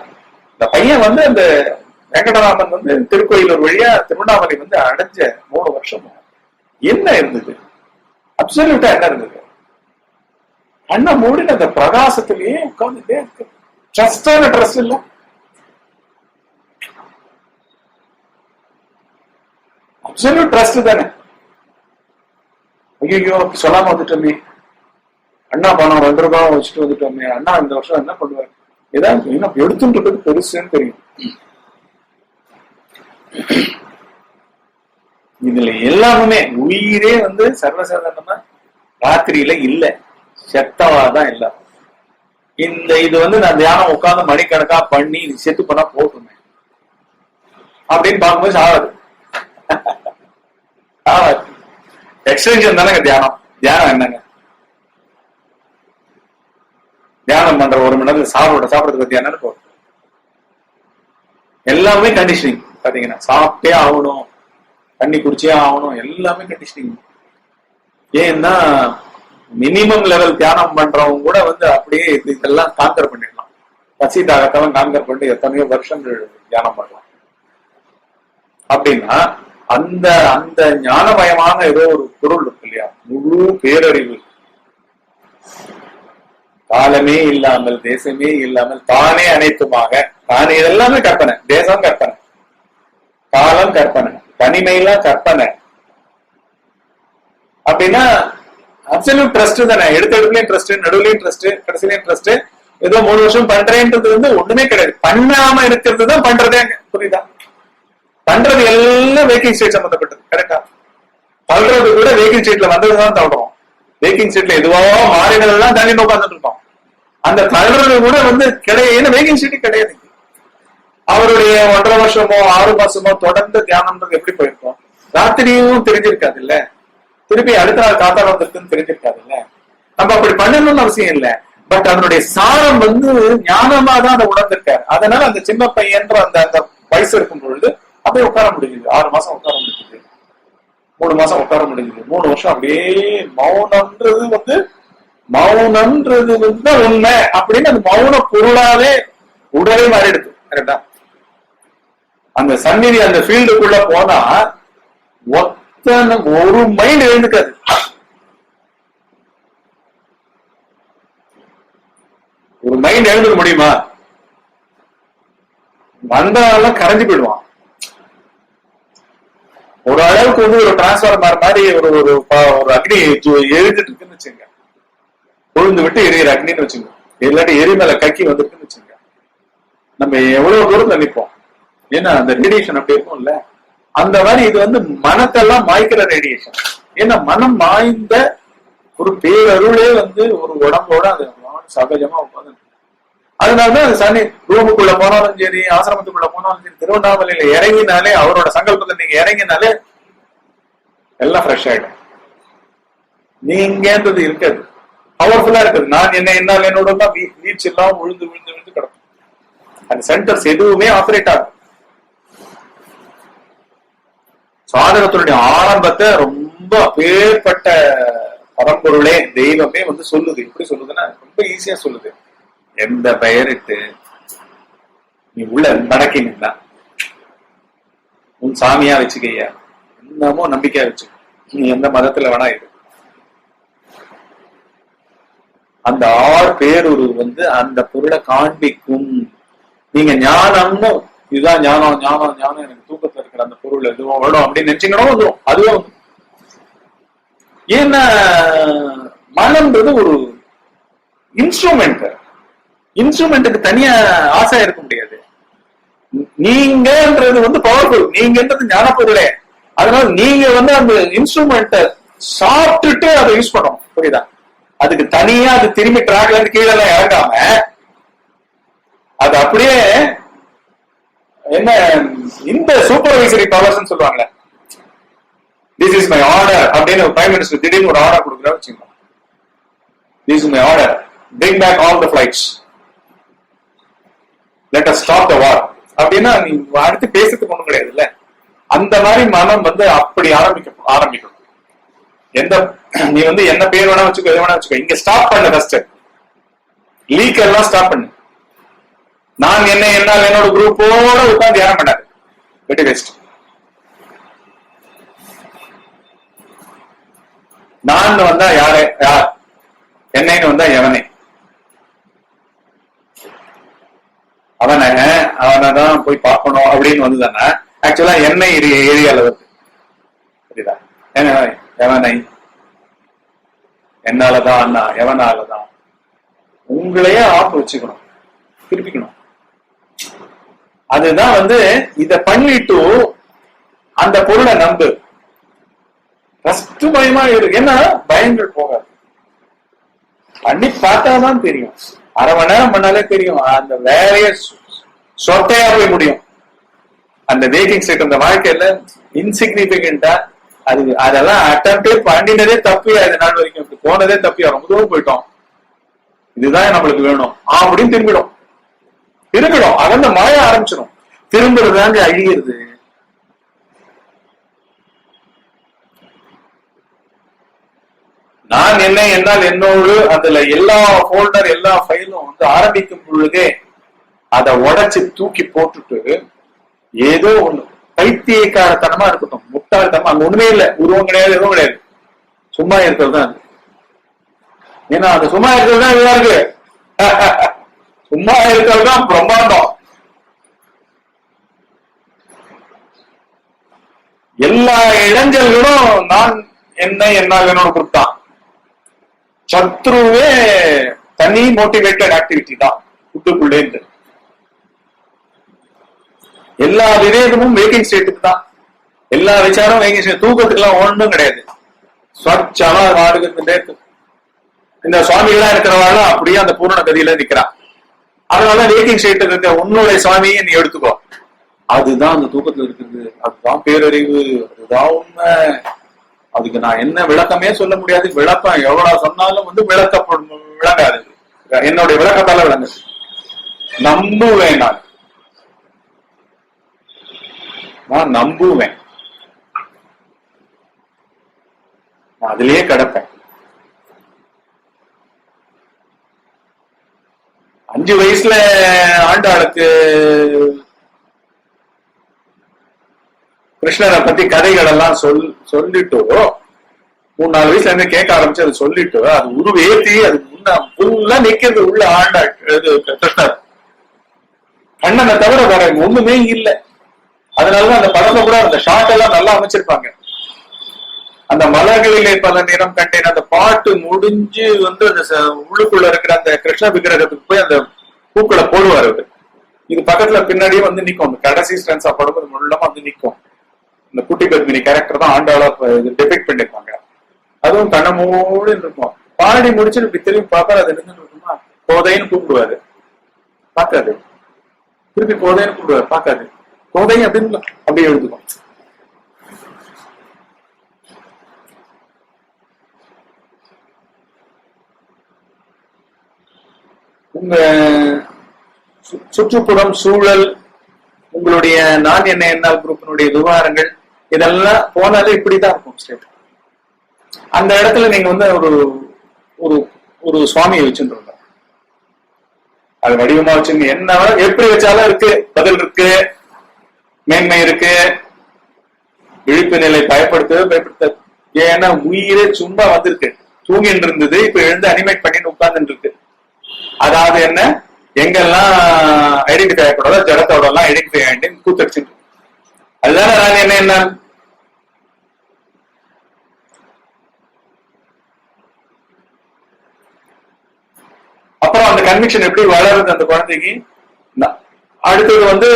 இந்த பையன் வந்து அந்த வெங்கடராமன் வந்து திருக்கோயிலூர் வழியா திருவண்ணாமலை வந்து அடைஞ்ச 3 வருஷமும் என்ன இருந்தது? அப்சல்யூட்டா என்ன இருந்தது? அண்ணா மூடின அந்த பிரகாசத்திலேயே உட்கார்ந்துட்டே இருக்கு. ட்ரஸ்டான ட்ரஸ்ட் இல்ல, அப்சல்யூட் ட்ரஸ்ட் தானே. ஐயோ சொல்லாம வந்துட்டோமே, அண்ணா பணம் 2 ரூபாய் வச்சுட்டு வந்துட்டோமே, அண்ணா இந்த வருஷம் என்ன பண்ணுவார், ஏதாவது என்ன எடுத்துட்டு பெருசுன்னு தெரியும். இதுல எல்லாருமே உயிரே வந்து சர்வசாதாரணமா ராத்திரியில இல்ல, செத்தவாதான் இல்ல. இது வந்து நான் தியானம் உட்கார்ந்து மணிக்கணக்கா பண்ணி செத்து பண்ணா போட்டுமே அப்படின்னு பார்க்கும்போது சாவாது. எக்ஸ்டென்ஷன் தானேங்க தியானம். தியானம் என்னங்க? தியானம் பண்ற 1 மணி நேரத்துல சாப்பிடுறது பத்தி என்னன்னு போகும். எல்லாமே கண்டிஷனிங் பாத்தீங்கன்னா, சாப்பிட்டே ஆகணும், தண்ணி குடிச்சே ஆகணும், எல்லாமே கண்டிஷனிங். ஏன்னா மினிமம் லெவல் தியானம் பண்றவங்க கூட வந்து அப்படியே இதெல்லாம் கான்கர் பண்ணிடலாம். பசி தாகத்தெல்லாம் கான்கர் பண்ணிட்டு எத்தனையோ வருஷங்கள் தியானம் பண்ணலாம். அப்படின்னா அந்த அந்த ஞானமயமான ஏதோ ஒரு பொருள் இருக்கு இல்லையா, முழு பேரறிவு, காலமே இல்லாமல் தேசமே இல்லாமல் தானே அனைத்துமாக, தானே எல்லாமே கற்பனை, தேசம் கற்பனை, காலம் கற்பனை, தனிமையெல்லாம் கற்பனை. அப்படின்னா அப்சல்யூட் ட்ரஸ்ட் தானே. எடுத்துலயும் ட்ரஸ்ட், நடுவுலயும் ட்ரஸ்ட், கடைசிலையும் ட்ரஸ்ட். ஏதோ 3 வருஷம் பண்றேன்றது வந்து ஒண்ணுமே கிடையாது. பண்ணாம இருக்கிறது தான் பண்றதே. புரியுதா? பண்றது எல்லாம் வேக்கிங் ஸ்டேட் சம்பந்தப்பட்டது. கரெக்டா? பண்றது கூட வேக்கிங் ஸ்டேட்ல வந்ததுதான் தள்ளுறோம். வேக்கிங் ஸ்டேட்ல எதுவோ மாறினதெல்லாம் தண்ணி உட்கார்ந்துட்டு இருக்கோம். அந்த தள்ளுறது கூட வந்து கிடையாது, வேக்கிங் ஸ்டேட் கிடையாது. அவருடைய 1.5 வருஷமோ 6 மாசமோ தொடர்ந்து தியானம்ன்றது எப்படி போயிருக்கோம்? ராத்திரியும் தெரிஞ்சிருக்காது இல்ல, திருப்பி அடுத்த நாள் காத்தால வந்திருக்குன்னு தெரிஞ்சிருக்காது இல்ல. நம்ம அப்படி பண்ணணும்னு அவசியம் இல்லை. பட் அதனுடைய சாரம் வந்து ஞானமா தான் அதை உணர்ந்திருக்காரு. அதனால அந்த சின்ன பையன்ற அந்த அந்த வயசு இருக்கும் பொழுது அப்படியே உட்கார முடியுது. 6 மாசம் உட்கார முடியுது, 3 மாசம் உட்கார முடியுது, 3 வருஷம் அப்படியே மௌனம்ன்றது வந்து உண்மை அப்படின்னு அந்த மௌன பொருளாவே உடலே மாறிடுது. கரெக்டா? அந்த சந்நிதி அந்த ஃபீல்டுக்குள்ள போனா ஒரு மைண்ட் எழுந்துக்காது. ஒரு மைண்ட் எழுந்துக்க முடியுமா? வந்தாலும் கரைஞ்சு போயிடுவான். ஒரு அளவுக்கு வந்து ஒரு டிரான்ஸ்பார்மர் மாதிரி ஒரு அக்னி எழுதிட்டு இருக்குன்னு வச்சுங்க, கொழுந்து விட்டு எரியிற அக்னின்னு வச்சுங்க, இல்லாட்டி எரிமலை கக்கி வந்துருக்குன்னு வச்சுங்க, நம்ம எவ்வளவு தூரத்துல நிற்போம். ஏன்னா அந்த ரேடியேஷன் அப்படி இருக்கும் இல்ல. அந்த மாதிரி இது வந்து மனத்தெல்லாம் மாய்க்கிற ரேடியேஷன். ஏன்னா மனம் மாய்ந்த ஒரு பேரருளே வந்து ஒரு உடம்போட அது சகஜமா உட்காந்து. அதனாலதான் அது சனி ரூமுக்குள்ள போனாலும் சரி, ஆசிரமத்துக்குள்ள போனாலும் சரி, திருவண்ணாமலையில இறங்கினாலே, அவரோட சங்கல்பத்தை நீங்க இறங்கினாலே எல்லாம் ஃப்ரெஷ் ஆயிடும். நீங்கன்றது இருக்காது, பவர்ஃபுல்லா இருக்குது. நான் என்னால் என்னோட வீச்சு எல்லாம் விழுந்து கிடக்கும். அந்த சென்டர்ஸ் எதுவுமே ஆபரேட் ஆகும். சாதகத்தினுடைய ஆரம்பத்தை ரொம்ப அப்பேற்பட்ட பரம்பொருளே தெய்வமே வந்து சொல்லுது. எப்படி சொல்லுதுன்னா ரொம்ப ஈஸியா சொல்லுது. எந்த பெயரிட்டு நீ உள்ள நடக்கினா உன் சாமியா வச்சுக்கையா, என்னமோ நம்பிக்கையா வச்சு, நீ எந்த மதத்துல வேணா இரு. அந்த 6 பேருரு வந்து அந்த பொருளை காண்பிக்கும். நீங்க ஞானம்னு இதுதான் ஞானம், ஞானம் ஞானம் எனக்கு தூக்கத்துல இருக்கிற அந்த பொருள் எதுவும் வேணும் அப்படின்னு நினைச்சீங்கன்னா வந்துடும். அதுவே வந்து ஏன்னா மனம்ன்றது ஒரு இன்ஸ்ட்ருமெண்ட். இன்ஸ்ட்ருமெண்ட்டுக்கு தனியா ஆசை இருக்க முடியாது. நீங்கன்றது வந்து பவர்ஃபுல், நீங்கன்றது ஞான பொருளே. அதனால நீங்க வந்து அந்த இன்ஸ்ட்ருமெண்ட்டை சாப்பிட்டுட்டு அதை யூஸ் பண்ணணும். புரியுதா? அதுக்கு தனியா அது திரும்பி டிராக்ல இருந்து கீழே எல்லாம் இறங்காம அது அப்படியே என்ன இந்த சூப்பர்வைசரி பவர்ஸ் சொல்லுவாங்க. திஸ் இஸ் மை ஆர்டர் அப்படின்னு பிரைம் மினிஸ்டர் திடீர்னு ஒரு ஆர்டர் கொடுக்குறா வச்சுக்கோங்க. This is my order, bring back all the flights, let us stop the war அப்படின்னா நீ அடுத்து பேசுறதுக்கு ஒண்ணும் கிடையாது இல்ல. அந்த மாதிரி மனம் வந்து அப்படி ஆரம்பிக்கும். எந்த நீ வந்து என்ன பேர் வேணா வச்சுக்கோ, எது வேணா வச்சுக்கோ, இங்க ஸ்டாப் பண்ணு, ஃபர்ஸ்ட் லீக் எல்லாம் ஸ்டாப் பண்ணு. நான் என்ன என்னால் என்னோட குரூப்போட உட்கார்ந்து தியானம் பண்ணாரு. வெட்டி வேஸ்ட். நான் வந்தா யாரு யார், என்னைன்னு வந்தா எவனே, அவனைதான் போய் பார்க்கணும் அப்படின்னு வந்துதானே ஆக்சுவலா என்னை ஏரியால வருது. புரியுதா? எவனை, என்னாலதான் அண்ணா, எவனாலதான், உங்களையே ஆப்பு வச்சுக்கணும், திருப்பிக்கணும். அதுதான் இத பண்ணிட்டு அந்த பொருளை நம்பு. ஃபர்ஸ்ட் பயமா இருக்கு. என்ன பயங்கள் போகாது. பண்ணி பார்த்தாதான் தெரியும். அரை மணி நேரம் பண்ணாலே தெரியும். அந்த வேலைய சொட்டையா போய் முடியும். அந்த வெயிட்டிங் ஸ்டேட் அந்த வாழ்க்கையில இன்சிக்னிபிகண்டா அதெல்லாம் அட்டம்ப்டே பண்ணினதே தப்பியா, இது நாள் வரைக்கும் போனதே தப்பியா, ரொம்ப தூரம் போயிட்டோம், இதுதான் நம்மளுக்கு வேணும் அப்படின்னு திரும்பிடும். அகந்த மழைய ஆரம்பிச்சிடும். திரும்புறதாங்க அழியிறது. நான் என்ன என்னால் என்னோடு அதுல எல்லா போல்டர் எல்லா ஃபைலும் ஆரம்பிக்கும் பொழுதே அதை உடைச்சு தூக்கி போட்டுட்டு ஏதோ ஒண்ணு பைத்தியக்காரத்தனமா இருக்கட்டும், முட்டாள்தனமா, அங்க ஒண்ணுமே இல்லை, உருவம் கிடையாது, எதுவும் கிடையாது, சும்மா இருக்கிறது தான். ஏன்னா அது சும்மா இருக்கிறது தான் இதா இருக்கு. சும்மா இருக்கிறது தான் பிரம்மாண்டம். எல்லா இளைஞர்களும் நான் என்ன என்னால் என்னோட கொடுத்தான். சத்ருவே தனி மோட்டிவேட்டட் ஆக்டிவிட்டி தான் குட்டுக்குள்ளே. எல்லா விவேகமும் வேக்கிங் ஸ்டேட்டுக்கு தான். எல்லா விசாரம் வேக்கிங் ஸ்டேட். தூக்கத்துக்கு எல்லாம் ஒண்ணும் கிடையாது. ஸ்வச்சமா வாடுகின்றே இந்த சுவாமிகளா இருக்கிறவாள் அப்படியே அந்த பூரண கதியில நிக்கிறான். அதனால வேக்கிங் ஸ்டேட் இருக்க உன்னுடைய சுவாமியை நீ எடுத்துக்கோ. அதுதான் அந்த தூக்கத்துல இருக்குது. அதுதான் பேரறிவு. அதுதான் உண்மை. அதுக்கு நான் என்ன விளக்கமே சொல்ல முடியாது. விளக்கம் எவ்வளவு சொன்னாலும் விளங்காது. என்னுடைய விளக்கத்தால விளங்குது. நம்புவேன். நான் நம்புவேன். நான் அதிலேயே கிடப்பேன். 5 வயசுல ஆண்டாளுக்கு கிருஷ்ணரை பத்தி கதைகள் எல்லாம் சொல்லிட்டு 3-4 வயசுல இருந்து கேட்க ஆரம்பிச்சு அதை சொல்லிட்டு அது உருவேத்தி அது ஃபுல்லா நிக்கிறது உள்ள ஆண்டாள் கிருஷ்ணர். கண்ணனை தவிர வேற ஒண்ணுமே இல்லை. அதனாலதான் அந்த படத்துல கூட அந்த ஷாட் எல்லாம் நல்லா அமைச்சிருப்பாங்க. அந்த மலர்களிலே பல நிறம் கண்டேன் அந்த பாட்டு முடிஞ்சு அந்த உள்ளுக்குள்ள இருக்கிற அந்த கிருஷ்ண விக்கிரகத்துக்கு போய் அந்த பூக்களை போடுவாரு. இது பக்கத்துல பின்னாடியே நிக்கும். அந்த கடைசி ஸ்டன்ஸா படும்போது முள்ளமா நிக்கும். இந்த குட்டி பத்மினி கேரக்டர் தான் ஆண்டாளா டெபிக்ட் பண்ணிருப்பாங்க. அதுவும் கண்ணமோடு இருக்கும். பாடி முடிச்சுட்டு இப்படி திரும்பி பார்ப்பாரு. அது என்ன இருக்குமா, கோதைன்னு கூப்பிடுவாரு, பார்க்காது. திருப்பி கோதைன்னு கூப்பிடுவாரு, பார்க்காது. கோதை அப்படின்னு அப்படியே எழுதுக்கும். உங்க சுற்றுப்புறம், சூழல், உங்களுடைய நான் என்ன என்னால் குரூப்பினுடைய விவகாரங்கள் இதெல்லாம் போனாலே இப்படிதான் இருக்கும் ஸ்டேட். அந்த இடத்துல நீங்க ஒரு ஒரு ஒரு சுவாமியை வச்சுருந்தோம். அது வடிவமா வச்சு என்ன எப்படி வச்சாலும் இருக்கு, பதில் இருக்கு, மேன்மை இருக்கு. விழிப்பு நிலை பயப்படுத்த. ஏன்னா உயிரே சும்மா வந்திருக்கு, தூங்கிட்டு இருந்தது, இப்ப எழுந்து அனிமேட் பண்ணிட்டு உட்கார்ந்துட்டு இருக்கு. அதாவது என்ன, எங்கெல்லாம் ஐடென்டிஃபை ஆகக்கூடாதோ ஜடத்தோட எல்லாம் ஐடென்டிஃபை ஆகிட்டு கூத்தடிச்சு. அதுதானே நான் என்ன என்ன. அப்புறம் அந்த கன்விக்ஷன் எப்படி வளருது அந்த குழந்தைக்கு. அடுத்தது அந்த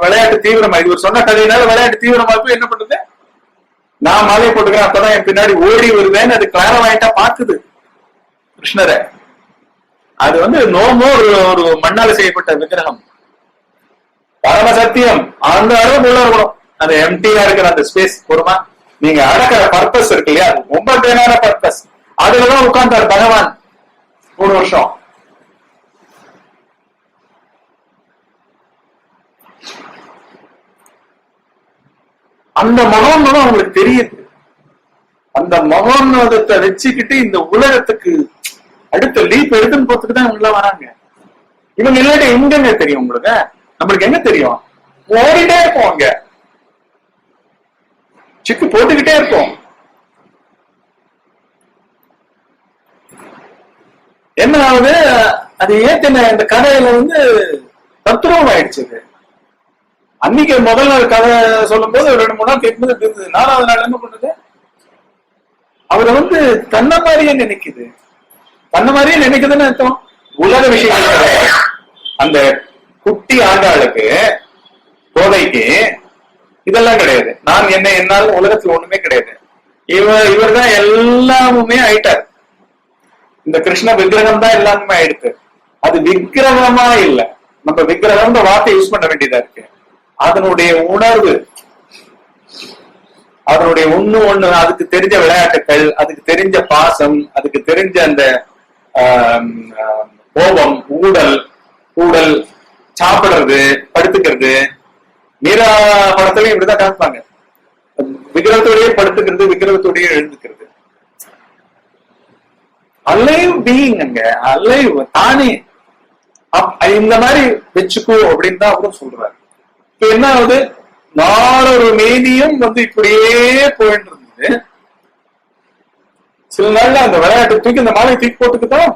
விளையாட்டு தீவிரமா, இது ஒரு சொன்ன கதையினால விளையாட்டு தீவிரமா போய் என்ன பண்றது, நான் மாலையை போட்டுக்கிறேன் அப்பதான் என் பின்னாடி ஓடி வருவேன்னு அது கிளாரவாயிட்டா பாக்குது கிருஷ்ணரை. அது நோமோ ஒரு மண்ணால செய்யப்பட்ட விக்கிரகம், பரம சத்தியம். அந்த அளவுக்கு உள்ள இருக்கணும். அந்த எம்டியா இருக்கிற அந்த ஸ்பேஸ் பொறுமா நீங்க அடக்கிற பர்பஸ் இருக்கு இல்லையா, ரொம்ப பேனான பர்பஸ். அதுலதான் உட்கார்ந்தார் பகவான் 3 வருஷம். அந்த மகோன்னதம் அவங்களுக்கு தெரியுது. அந்த மகோன்னதத்தை வச்சுக்கிட்டு இந்த உலகத்துக்கு அடுத்த லீப் எடுத்துன்னு போறதுக்கு தான் உள்ள வராங்க. இவங்க இல்லாட்டி எங்கங்க தெரியும் உங்களுக்கு? நம்மளுக்கு என்ன தெரியும்? ஓடிட்டே இருப்போம், அங்க சிக்கு போட்டுக்கிட்டே இருப்போம். என்ன ஆகுது, அது ஏத்தின இந்த கதையில வந்து தத்ரூபம் ஆயிடுச்சு. அன்னைக்கு முதல் நாள் கதை சொல்லும் போது 2-3 நாள் கேட்கும்போது இருந்தது. 4வது நாள் என்ன பண்ணுது, அவரை வந்து தன்ன மாதிரியே நினைக்குது. தன்ன மாதிரியே நினைக்குதுன்னு அர்த்தம் உலக விஷயங்கள். அந்த குட்டி ஆண்டாளுக்கு, கோதைக்கு இதெல்லாம் கிடையாது. நான் என்ன என்னால் உலகத்துல ஒண்ணுமே கிடையாது. இவர் தான் எல்லாமுமே ஆயிட்டார். இந்த கிருஷ்ண விக்கிரகம் தான் எல்லாமே ஆயிடுச்சு. அது விக்கிரகமா இல்ல, நம்ம விக்கிரகம் வார்த்தை யூஸ் பண்ண வேண்டியதா இருக்கு. அதனுடைய உணர்வு, அதனுடைய ஒண்ணு அதுக்கு தெரிஞ்ச விளையாட்டுகள், அதுக்கு தெரிஞ்ச பாசம், அதுக்கு தெரிஞ்ச அந்த கோபம், ஊடல், சாப்பிடுறது, படுத்துக்கிறது. மீரா படத்துலயும் இப்படிதான் காமிப்பாங்க. விக்கிரகத்தோடய படுத்துக்கிறது, விக்கிரகத்தோடய எழுந்துக்கிறது. அலைவ் பீயிங், அங்க அலைவ் தானே. இந்த மாதிரி வச்சுக்கோ அப்படின்னு தான் அவரும் சொல்றாரு. இப்ப என்ன ஆகுது, நாளொரு மேனியும் வந்து இப்படியே போயிட்டு இருந்தது. சில நாள்ல அந்த விளையாட்டு தூக்கி இந்த மாலையை தூக்கி போட்டுக்கிட்டோம்.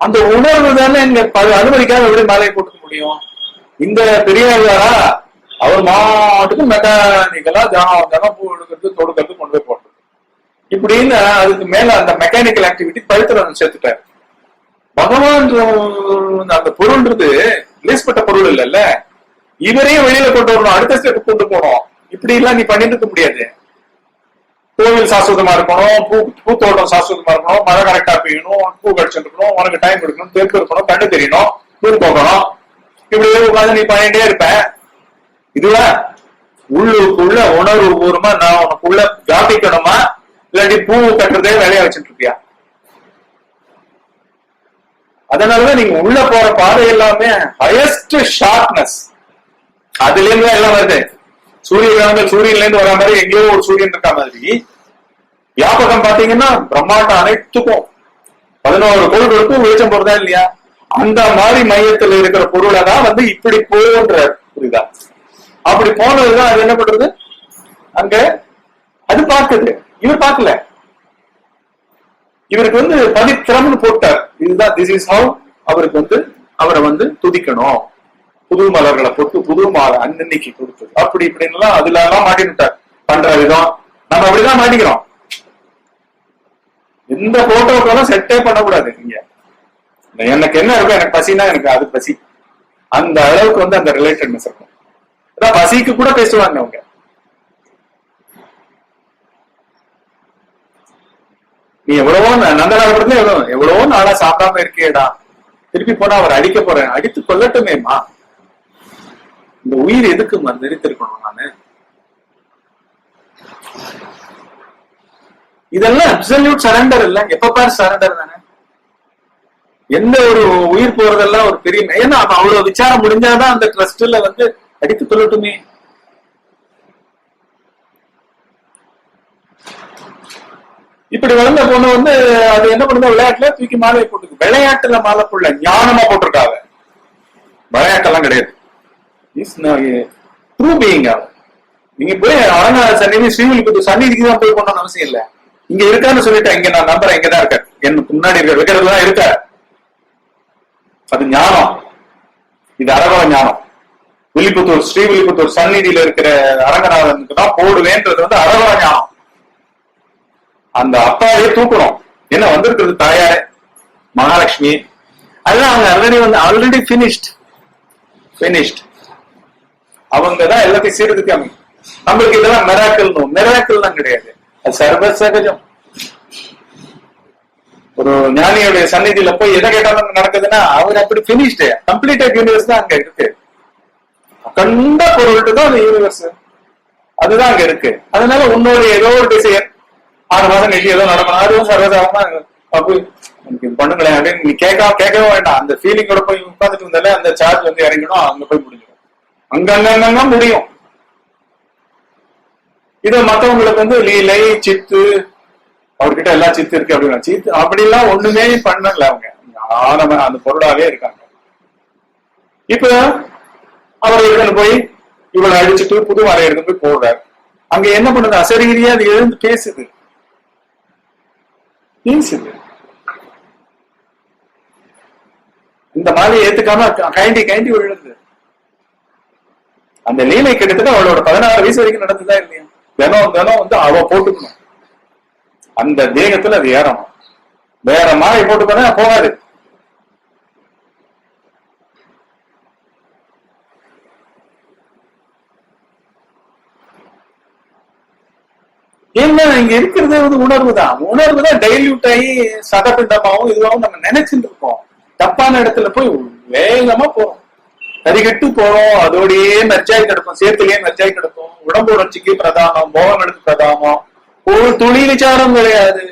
அந்த உணர்வு தானே இங்க அனுமதிக்காம எப்படி மாலையை போட்டுக்க முடியும்? இந்த பெரியவரா அவர் மாட்டுக்கு மெக்கானிக்கலா ஜனம் பூ எடுக்கிறது, தொடுக்கிறது, கொண்டு போய் போடுறது இப்படின்னு அதுக்கு மேல அந்த மெக்கானிக்கல் ஆக்டிவிட்டி பழுத்துல சேர்த்துட்டாரு. பகவான் அந்த பொருள்ன்றது லேஸ்பட்ட பொருள் இல்லைல்ல, இவரையும் வெளியில கொண்டு வரணும், அடுத்த ஸ்டெப் கொண்டு போகணும். இப்படி எல்லாம் நீ பண்ணிட்டு இருக்க முடியாது. கோவில் சாஸ்வதமா இருக்கணும், பூத்தோட்டம் சாஸ்வதமா இருக்கணும், மழை கரெக்டா பெய்யணும், பூ கடிச்சுட்டு இருக்கணும், உனக்கு டைம் கொடுக்கணும், தெற்கு இருக்கணும், கண்ணு தெரியணும், தூர் போகணும். இப்படி உட்காந்து நீ பண்ணிட்டே இருப்ப. இதுவா உள்ளுக்குள்ள உணர்வு பூர்வமா நான் உனக்குள்ள வியாபிக்கணுமா, இல்லாட்டி பூ கட்டுறதே வேலையா வச்சுட்டு இருக்கியா? அதனாலதான் நீங்க உள்ள போற பாதை எல்லாமே ஹையஸ்ட் ஷார்ப்னஸ். அதுல இருந்து எல்லாம் வருது. சூரிய கிரகங்கள் சூரியன்ல இருந்து வர மாதிரி எங்கேயோ ஒரு சூரியன் இருக்கா மாதிரி வியாபகம் பாத்தீங்கன்னா பிரம்மாண்டம் அனைத்துக்கும் 11 கோள்களுக்கும் வெளிச்சம் போறதா இல்லையா? அந்த மாதிரி மையத்துல இருக்கிற பொருளை தான் வந்து இப்படி போன்ற புரியுதா? அப்படி போனதுதான் அது என்ன பண்றது, அங்க அது பார்க்குது. இவர் பார்க்கல. இவருக்கு வந்து பவித்திரம்னு போட்டார். இதுதான் திஸ் இஸ் ஹவ் அவருக்கு வந்து அவரை வந்து துதிக்கணும். புது மலர்களை போட்டு புது மாலை அன்னைக்கு கொடுத்தது அப்படி இப்படின்னு அதுல எல்லாம் மாட்டிட்டார். பண்ற விதம் நம்ம அப்படிதான் மாட்டிக்கிறோம். எந்த போட்டோக்கெல்லாம் செட்டே பண்ணக்கூடாது. நீங்க எனக்கு என்ன இருக்கும், எனக்கு பசினா எனக்கு அது பசி, அந்த அளவுக்கு வந்து அந்த ரிலேட்டட்னஸ் இருக்கும். அதான் பசிக்கு கூட பேசுவாங்க அவங்க. நீ எவ்வளவோ நந்தனாபுரத்துல எவ்வளவோ நாளா சாப்பிடாம இருக்கேடா, திருப்பி போனா அவர் அடிக்க போறேன், அடித்து கொல்லட்டுமேமா, இந்த உயிர் எதுக்கு நிறுத்திருக்கணும் நானு? இதெல்லாம் அப்சல்யூட் சரண்டர் இல்ல, எப்ப பாரு சரண்டர் தானே. எந்த ஒரு உயிர் போறதெல்லாம் ஒரு பெரிய, ஏன்னா அவ்வளவு விசாரம் முடிஞ்சாதான் அந்த ட்ரஸ்ட்ல வந்து அடித்து கொள்ளட்டுமே. இப்படி வளர்ந்த பொண்ணு வந்து அது என்ன பண்ணுது, விளையாட்டுல தூக்கி மாலையை போட்டுருக்கு. விளையாட்டுல மாலை போடல, ஞானமா போட்டிருக்காங்க. விளையாட்டெல்லாம் கிடையாது. True being. நீங்க போய் அரங்க சன்னிதி ஸ்ரீவில்லிபுத்தூர் சன்னிதிக்கு தான் போய் போனோம்னு அவசியம் இல்லை. இங்க இருக்கான்னு சொல்லிட்டேன், இங்க நான் நம்புறேன், இங்கதான் இருக்க, எனக்கு முன்னாடி இருக்க வைக்கிறதுதான் இருக்க. அது ஞானம். இது அரவண ஞானம். வில்லிபுத்தூர் ஸ்ரீவில்லிபுத்தூர் சன்னிதியில இருக்கிற அரங்கநாதனுக்கு தான் போடுவேன்றது வந்து அரவண ஞானம். அந்த அப்பாவே தூக்கணும். என்ன வந்திருக்கிறது தாயாரே மகாலட்சுமி, அதுதான் அவங்க ஆல்ரெடி பினிஷ்ட். அவங்கதான் எல்லாத்தையும் சீர்திருக்காங்க. நம்மளுக்கு இதெல்லாம் மெராக்கல் கிடையாது, அது சர்வ சகஜம். ஒரு ஞானியுடைய சந்நிதியில போய் எதை கேட்டாலும் நடக்குதுன்னா அவர் அப்படி பினிஷ்டு. கம்ப்ளீட்டட் யூனிவர்ஸ் தான் அங்க இருக்கு. கண்ட பொருள்ட்டு தான் அந்த யூனிவர்ஸ், அதுதான் அங்க இருக்கு. அதனால உன்னோட ஏதோ ஒரு டிசைர் 6 மாசம் கழிச்சு ஏதோ நடக்கணும், அதுவும் சர்வசாரமா எனக்கு பண்ணுங்களேன் அப்படின்னு நீ கேட்கவே வேண்டாம். அந்த ஃபீலிங்கோட போய் உட்காந்துட்டு இருந்தாலே அந்த சார்ஜ் வந்து இறங்கணும், அங்க போய் முடிஞ்சிடும். அங்கங்க முடியும். இது மத்தவங்களுக்கு வந்து லீலை சித்து, அவர்கிட்ட எல்லாம் சித்து இருக்கு அப்படின்னா சித்து அப்படிலாம் ஒண்ணுமே பண்ணல. அவங்க அந்த பொருளாவே இருக்காங்க. இப்ப அவர் எடுத்துன்னு போய் இவளை அடிச்சுட்டு புது மலை எடுத்து போய் போடுறாரு. அங்க என்ன பண்ணுது, அசரீரியா அது எழுந்து பேசுது. இந்த மாலையை ஏத்துக்காம கைண்டி விழுது. அந்த லீலை கிட்டத்தட்ட அவளோட 16 வயசு வரைக்கும் நடந்துதா இல்லையா? தினம் வந்து அவ போட்டுக்கணும், அந்த தேகத்துல அது ஏறணும். வேற மாலை போட்டுக்கோனா போகாது. ஏன்னா இங்க இருக்கிறது வந்து உணர்வு தான் டைல்யூட் ஆகி சதப்பிண்டமாவும் இதுவாகவும் நம்ம நினைச்சுட்டு இருக்கோம். தப்பான இடத்துல போய் வேகமா போறோம், கறிகட்டு போறோம். அதோடயே மெர்ஜாய் கிடக்கும், சேர்த்துலயே மெர்ஜாய் கிடக்கும். உடம்பு உணர்ச்சிக்கு பிரதானம், போகங்களுக்கு பிரதானம், ஒரு துளி விசாரம் கிடையாது.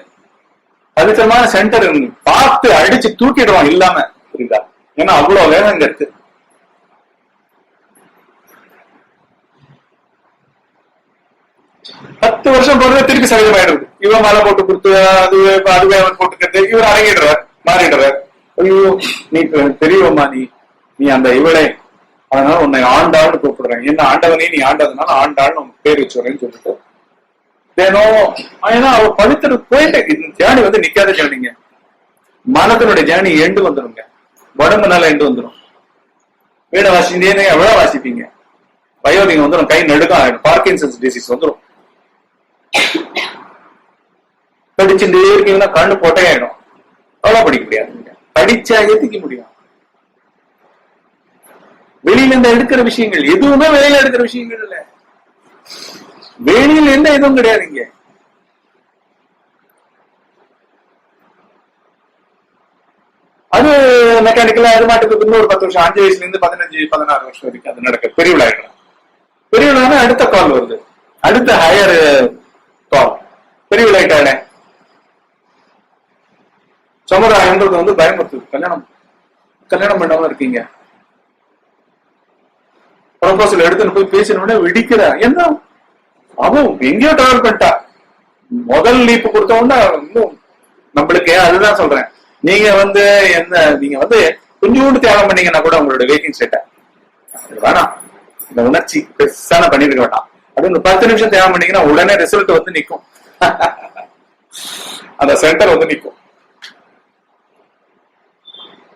அதுக்கமான சென்டர் பார்த்து அடிச்சு தூக்கிடுவான் இல்லாம, புரியுதா? ஏன்னா அவ்வளவு வேகம் இங்க இருக்கு. பத்து வருஷம் போறது திருப்பி சகஜமாயிடுது. இவன் மாலை போட்டு கொடுத்து அதுவே அவன் போட்டுக்கிறது, இவர் அடங்கிடுறார், மாறிடுறார். ஐயோ நீ தெரியவம்மா, நீ அந்த இவளே, அதனால உன்னை ஆண்டாள்னு கூப்பிடுறேன். என்ன ஆண்டவனே நீ ஆண்டதுனால ஆண்டாள்னு உன் பேர் வச்சுறேன்னு சொல்லிட்டு தினம். ஏன்னா அவ பவித்திர போயிட்டு இந்த ஜேர்னி வந்து நிக்காத ஜேர்னிங்க. மனத்தினுடைய ஜேர்னி எண்டு வந்துருங்க, உடம்புனால எண்டு வந்துடும். வீட வாசிந்தே எவ்வளவு வாசிப்பீங்க, வயோதிகம் வந்துடும், கை நடுக்கம் ஆயிடும், பார்க்கின்சன்ஸ் டிசீஸ் வந்துடும். படிச்சுட்டே இருக்கீங்கன்னா கண்ணு போட்டே ஆயிடும், அவ்வளவு படிக்க முடியாது. படிச்சா ஏத்திக்க முடியும். வெளியில இருந்து எடுக்கிற விஷயங்கள் எதுவுமே வெளியில எடுக்கிற விஷயங்கள் இல்ல, வெளியில எந்த எதுவும் கிடையாது. இங்க அது மெக்கானிக்கலா அது மாட்டுக்கு இன்னொரு 10 வருஷம், 5 வயசுல இருந்து 15-16 வருஷம் வரைக்கும் அது நடக்குது. பெரியவிழா பெரியவிழா அடுத்த கால் வருது, அடுத்த ஹையர் கால். பெரியவிழா ஆயிட்டானே சமுதாயம்ன்றது வந்து பயமுறுத்து. கல்யாணம் பண்ணாம இருக்கீங்க, ப்ரொபோசல் எடுத்துன்னு போய் பேசணும்னு வெடிக்கிற. என்ன அவன் எங்கேயோ டிராவல் பண்ணிட்டா, முதல் லீப்பு கொடுத்த உடனே இன்னும் நம்மளுக்கு. அதுதான் சொல்றேன், நீங்க வந்து நீங்க வந்து கொஞ்சோண்டு தியாகம் பண்ணீங்கன்னா கூட உங்களோட வேக்கிங் ஸ்டேட்டை வேணாம், இந்த உணர்ச்சி பெருசான பண்ணிருக்க வேண்டாம். அது ஒரு 10 நிமிஷம் தியாகம் பண்ணீங்கன்னா உடனே ரிசல்ட் வந்து நிற்கும், அந்த சென்டர் வந்து நிற்கும்.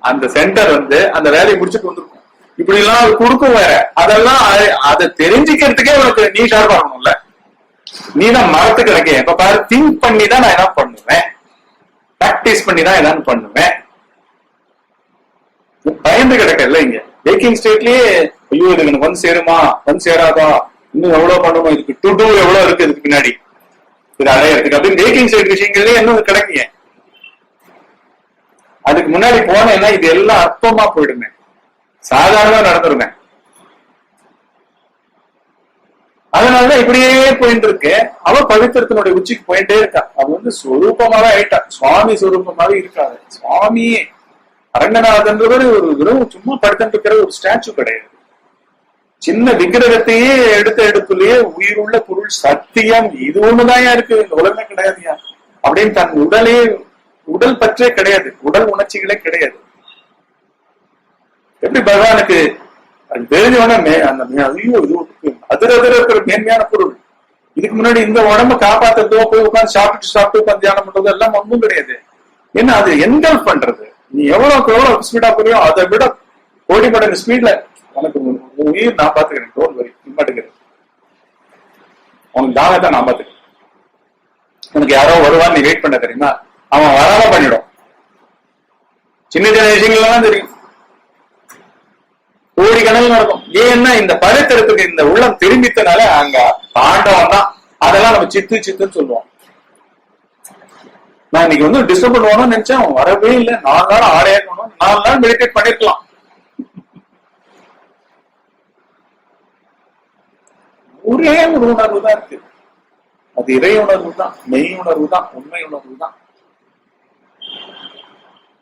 அந்த சென்டர் வந்து அந்த வேலையை முடிச்சுட்டு வந்துருக்கும். இப்படி எல்லாம் கொடுக்கும் வேற. அதெல்லாம் அதை தெரிஞ்சுக்கிறதுக்கே உனக்கு நீ ஷார்ப் ஆகணும்ல. நீ தான் மரத்துக்கு எனக்கு எப்ப பாரு திங்க் பண்ணி தான் நான் என்ன பண்ணுவேன், பிராக்டிஸ் பண்ணி தான் என்னன்னு பண்ணுவேன். பயந்து கிடக்கல இங்க வேக்கிங் ஸ்டேட்லயே. ஐயோ இது எனக்கு வந்து சேருமா, வந்து சேராதா, இன்னும் எவ்வளவு பண்ணணும், இதுக்கு டு டூ எவ்வளவு இருக்கு இதுக்கு பின்னாடி, இது அடையறதுக்கு அப்படின்னு வேக்கிங் ஸ்டேட் விஷயங்களே இன்னும் கிடைக்குங்க. அதுக்கு முன்னாடி போனேன்னா இது எல்லாம் அற்பமா போயிடுமே, சாதாரணமா நடந்துருமே. அதனாலதான் இப்படியே போயிட்டு இருக்கு. அவ பவித்திரத்தினுடைய உச்சிக்கு போயிட்டே இருக்கா. அவ வந்து சொரூபமாவே ஆயிட்டா, சுவாமி சொரூபமாவே இருக்காது. சுவாமியே அரங்கநாதன்றவர் ஒரு வெறும் சும்மா படுத்துட்டு இருக்கிற ஒரு ஸ்டாச்சு கிடையாது. சின்ன விக்கிரகத்தையே எடுத்துலயே உயிருள்ள பொருள் சத்தியம் இது ஒண்ணுதான் இருக்கு, உலகமே கிடையாதுயா அப்படின்னு தன் உடல் பற்றே கிடையாது, உடல் உணர்ச்சிகளே கிடையாது. எப்படி பகவானுக்கு அது தெரிஞ்சவன அந்த ஐயோ இது அதிர இருக்கிற மேன்மையான பொருள். இதுக்கு முன்னாடி இந்த உடம்ப காப்பாத்துறதோ போய் உட்காந்து சாப்பிட்டு உட்காந்து தியானம் பண்றதோ எல்லாம் ஒன்றும் கிடையாது. ஏன்னா அது என்கல்ஃப் பண்றது, நீ எவ்வளவு ஸ்பீடா போறியோ அதை விட கோடி மடங்கு ஸ்பீட்ல உனக்கு உயிர் நான் பாத்துக்கிறேன். Don't worry, நிப்பாட்டுக்கிறேன். உனக்கு தானத்தை நான் பாத்துக்கிறேன். உனக்கு யாரோ வருவான்னு நீ வெயிட் பண்ண தெரியுமா, அவன் வராம பண்ணிடும். சின்ன சின்ன விஷயங்கள்லாம் தெரியும், கோடி கணக்கில் நடக்கும். ஏன்னா இந்த பரித்திரத்துக்கு இந்த உள்ளம் திரும்பித்தனால அங்க தாண்டவம் தான். அதெல்லாம் நம்ம சித்துன்னு சொல்லுவோம். நான் இன்னைக்கு வந்து டிஸ்டர்ப் பண்ணுவானு நினைச்சேன், அவன் வரவே இல்லை. 4 நாள் ஆடையாக்கணும், 4 நாள் மெடிடேட் பண்ணிருக்கலாம். ஒரே ஒரு உணர்வு தான் இருக்கு, அது இறை உணர்வு தான், மெய் உணர்வு தான், உண்மை உணர்வு தான்.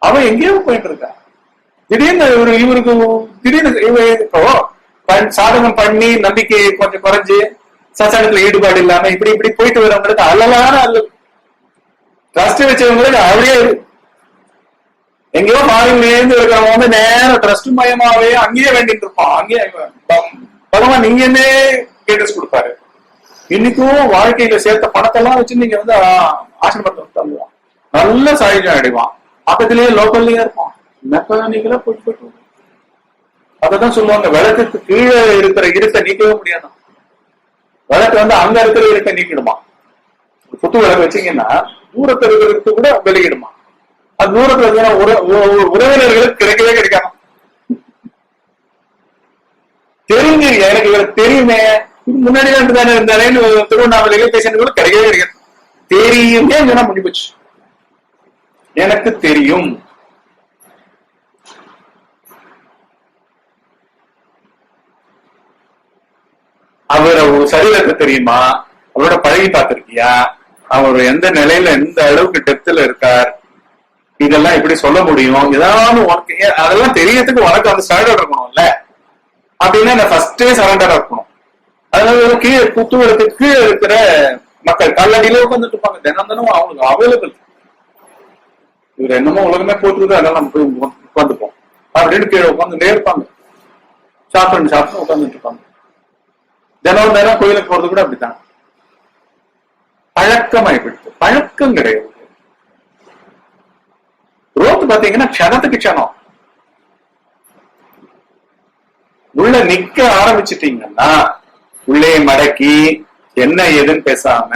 அவன் எங்கேயோ போயிட்டு இருக்கா. திடீர்னு இவருக்கு திடீர்னு சாதகம் பண்ணி நம்பிக்கை கொஞ்சம் குறைஞ்சு சத்சங்கத்துல ஈடுபாடு இல்லாம இப்படி போயிட்டு வரவங்களுக்கு அல்லலான அல்ல, ட்ரஸ்ட் வச்சவங்களுக்கு அப்படியே எங்கேயோ ஃபாரின்ல இருந்து இருக்கிறவங்க வந்து நேரம் ட்ரஸ்ட் மயமாவே அங்கேயே வேண்டிட்டு இருப்பான். அங்கேயே பகவான் நீங்க என்ன கேட்டஸ் கொடுப்பாரு. இன்னைக்கும் வாழ்க்கையில சேர்த்த பணத்தை எல்லாம் வச்சு நீங்க வந்து ஆசிரமத்தை தள்ளுவான். நல்ல சாயுஜம் அடைவான். பக்கத்திலேயே லோக்கல்லயே இருப்பான். மெக்கானிக்கலா போயிட்டு அததான் சொல்லுவாங்க, விளக்குக்கு கீழே இருக்கிற இருட்டை நீக்கவே முடியாதான். விளக்கு வந்து அங்க இருக்கிற இருட்டை நீக்கிடுமா. புத்து விளக்கு வச்சீங்கன்னா தூரத்துல இருக்கிறது கூட வெளியிடுமா. அது தூரத்துல இருக்கிற உறவினர்களுக்கு கிடைக்கவே கிடைக்காம. தெரிஞ்சு எனக்கு இவருக்கு தெரியுமே, முன்னாடி தானே இருந்தானேன்னு திருவண்ணாமலையில பேசினது கூட கிடைக்கவே கிடைக்காது. தெரியுமே சொன்னா முடிஞ்சு போச்சு. எனக்கு தெரியும். அவரை சரீரத்தை தெரியுமா, அவரோட பழகி பார்த்திருக்கியா, அவர் எந்த நிலையில எந்த அளவுக்கு டெப்த்ல இருக்கார், இதெல்லாம் எப்படி சொல்ல முடியும். ஏதாவது உனக்கு அதெல்லாம் தெரியறதுக்கு உனக்கு அந்த சரண்டர் இருக்கணும்ல. அப்படின்னா நான் ஃபர்ஸ்டே சரண்டர் இருக்கணும். அதனால கீழே புத்துவரத்துக்கு கீழே இருக்கிற மக்கள் கல்லடியில உட்காந்துட்டு இருப்பாங்க. தினம் தினம் அவங்களுக்கு அவைலபிள். இவர் என்னமோ உலகமே போட்டுருது, அதெல்லாம் நம்ம போய் உட்காந்துப்போம் அப்படின்னு கீழே உட்காந்துட்டே இருப்பாங்க. சாப்பிட்டு உட்காந்துட்டு இருப்பாங்க. தினம் தினம் கோயிலுக்கு போறது கூட அப்படித்தான். பழக்கமாயிடுச்சு. பழக்கம் கிடையாது. ரோத்து பாத்தீங்கன்னா க்ஷணத்துக்கு க்ஷணம். உள்ள நிக்க ஆரம்பிச்சுட்டீங்கன்னா உள்ளே மடக்கி என்ன ஏதுன்னு பேசாம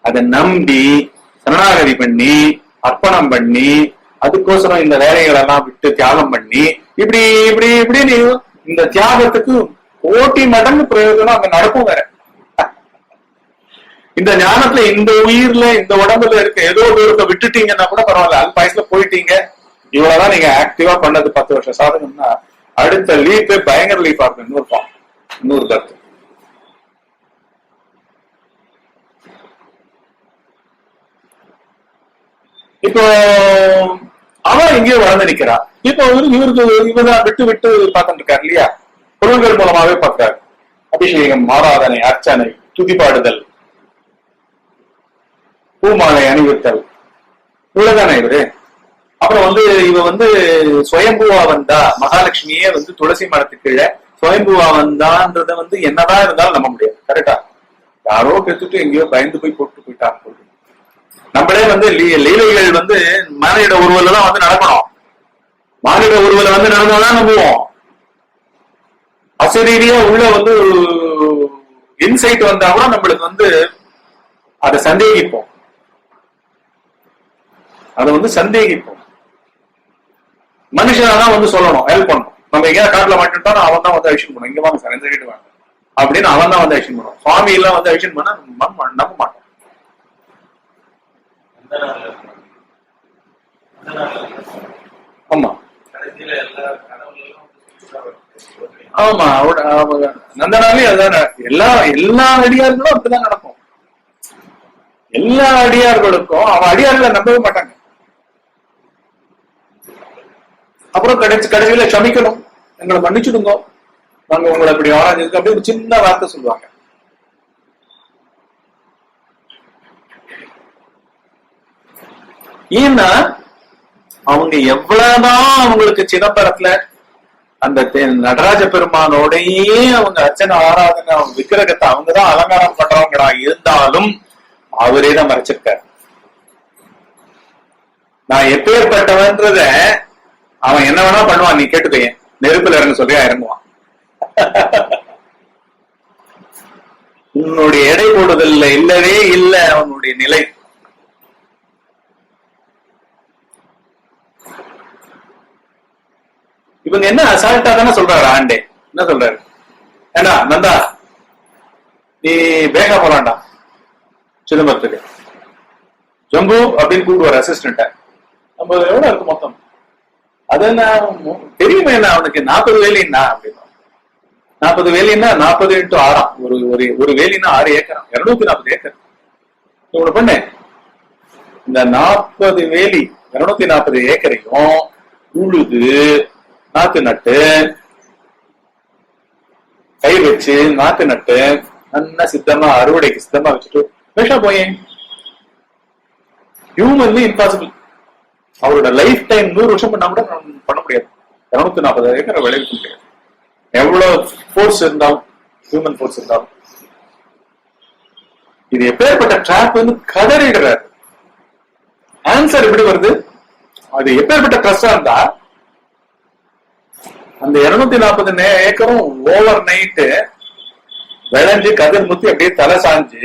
அதை நம்பி சரணாகதி பண்ணி அர்ப்பணம் பண்ணி அதுக்கோசரம் இந்த வேலைகள் எல்லாம் விட்டு தியாகம் பண்ணி இப்படி இப்படி இப்படின்னு இந்த தியாகத்துக்கு கோட்டி மடங்கு பிரயோஜனம் அங்க நடக்கும். வேற இந்த ஞானத்துல இந்த உயிர்ல இந்த உடம்புல இருக்க ஏதோ தூரத்தை விட்டுட்டீங்கன்னா கூட பரவாயில்ல, அது வயசுல போயிட்டீங்க, இவ்வளவுதான் நீங்க ஆக்டிவா பண்ணது 10 வருஷம் சாதகம்னா அடுத்த லீப் பயங்கர லீப்பா இருக்கும். இன்னொரு கருத்து. இப்போ அவன் எங்கேயோ வளர்ந்து நிக்கிறா. இப்போ இவருக்கு இவதான் விட்டு விட்டு பார்த்துட்டு இருக்காரு இல்லையா, பொருள்கள் மூலமாவே பார்க்கிறாரு. அபிஷேகம், ஆராதனை, அர்ச்சனை, துதிப்பாடுதல், பூமாலை அணிவித்தல், இவ்வளவுதானே இவரு. அப்புறம் வந்து இவ வந்து சுயம்புவா வந்தா, மகாலட்சுமியே வந்து துளசி மரத்துக்கு கீழே சுயம்புவா வந்தான்றத வந்து என்னதான் இருந்தாலும் நம்ப முடியாது. கரெக்டா? யாரோ கெடுத்துட்டு எங்கேயோ பயந்து போய் போட்டு போயிட்டாங்க. நம்மளே வந்து லீலைகள் வந்து மானிட உருவல தான் வந்து நடக்கணும். மானிட உருவல வந்து நடந்தாதான் நம்புவோம். அசரீரியா உள்ள வந்து இன்சைட் வந்தா கூட நம்மளுக்கு வந்து அதை சந்தேகிப்போம். அதை வந்து சந்தேகிப்போம். மனுஷனாதான் வந்து சொல்லணும், ஹெல்ப் பண்ணணும். நம்ம எங்கேயா காட்டுல மாட்டோம், அவன் தான் வந்து ஆக்ஷன் பண்ணும். இங்க வாங்க சார், எந்த வீட்டு வாங்க அப்படின்னு அவன் தான் வந்து ஆக்ஷன் பண்ணுவான். சுவாமி எல்லாம் வந்து ஆக்ஷன் பண்ண நம்ப மாட்டோம். ஆமா ஆமா, நந்தனாலே அதுதான். எல்லா அடியார்களும் அப்படிதான் நடக்கும். எல்லா அடியார்களுக்கும் அவன் அடியார்களை நம்பவே மாட்டாங்க. அப்புறம் கடைசியில சமிக்கணும், எங்களை மன்னிச்சுடுங்க, நாங்க உங்களை அப்படி ஆராய்ஞ்சதுக்கு அப்படி ஒரு சின்ன வார்த்தை சொல்லுவாங்க. ஏன்னா அவங்க எவ்வளவுதான் அவங்களுக்கு சிதம்பரத்துல அந்த நடராஜ பெருமானோடையே அவங்க அர்ச்சனை ஆராதனை விக்கிரகத்தை அவங்கதான் அலங்காரம் பண்றவங்களா இருந்தாலும் அவரே தான் மறைச்சிருக்காரு. நான் எப்பேற்பட்டவன்றத அவன் என்ன வேணா பண்ணுவான், நீ கேட்டுப்பையன், நெருப்புல இறங்க சொல்லியா இறங்குவான். உன்னுடைய எடை போடுதல்ல இல்லவே இல்லை அவனுடைய நிலை. இவங்க என்ன அசால்ட்டா தானே சொல்றாரு ஆண்டே. என்ன சொல்றாரு, ஏண்டா நந்தா நீ பேகா போலாண்டா சிதம்பரத்துக்கு, ஜம்பு அப்படின்னு கூப்பிடுவார் அசிஸ்டன்ட. நம்ம எவ்வளவு இருக்கு மொத்தம், அது என்ன தெரியுமா, என்ன அவனுக்கு 40 வேலின்னா அப்படின்னா, 40 வேலின்னா 40 × 6 ஒரு வேலின்னா 6 ஏக்கர், 240 ஏக்கர். இவனை பண்ணு, இந்த 40 வேலி 240 ஏக்கரையும் உழுது நாத்து நட்டு கை வச்சு நாத்து நட்டு நல்லா சித்தமா அறுவடைக்கு சித்தமா வச்சுட்டு பேஷா போயேன். Humanly impossible. அவரோட லைஃப் டைம் 100 வருஷம் பண்ணா கூட பண்ண முடியாது. 240 ஏக்கரை விளைவிக்க முடியாது. எவ்வளவு ஃபோர்ஸ் இருந்தாலும், ஹியூமன் ஃபோர்ஸ் இருந்தாலும். இது எப்பேற்பட்ட ட்ராப் வந்து கதறிடுறாரு. ஆன்சர் எப்படி வருது? அது எப்பேற்பட்ட ட்ரஸ்டா இருந்தா அந்த 240 ஏக்கரும் ஓவர் நைட்டு விளைஞ்சு கதிர் முத்தி அப்படியே தலை சாஞ்சு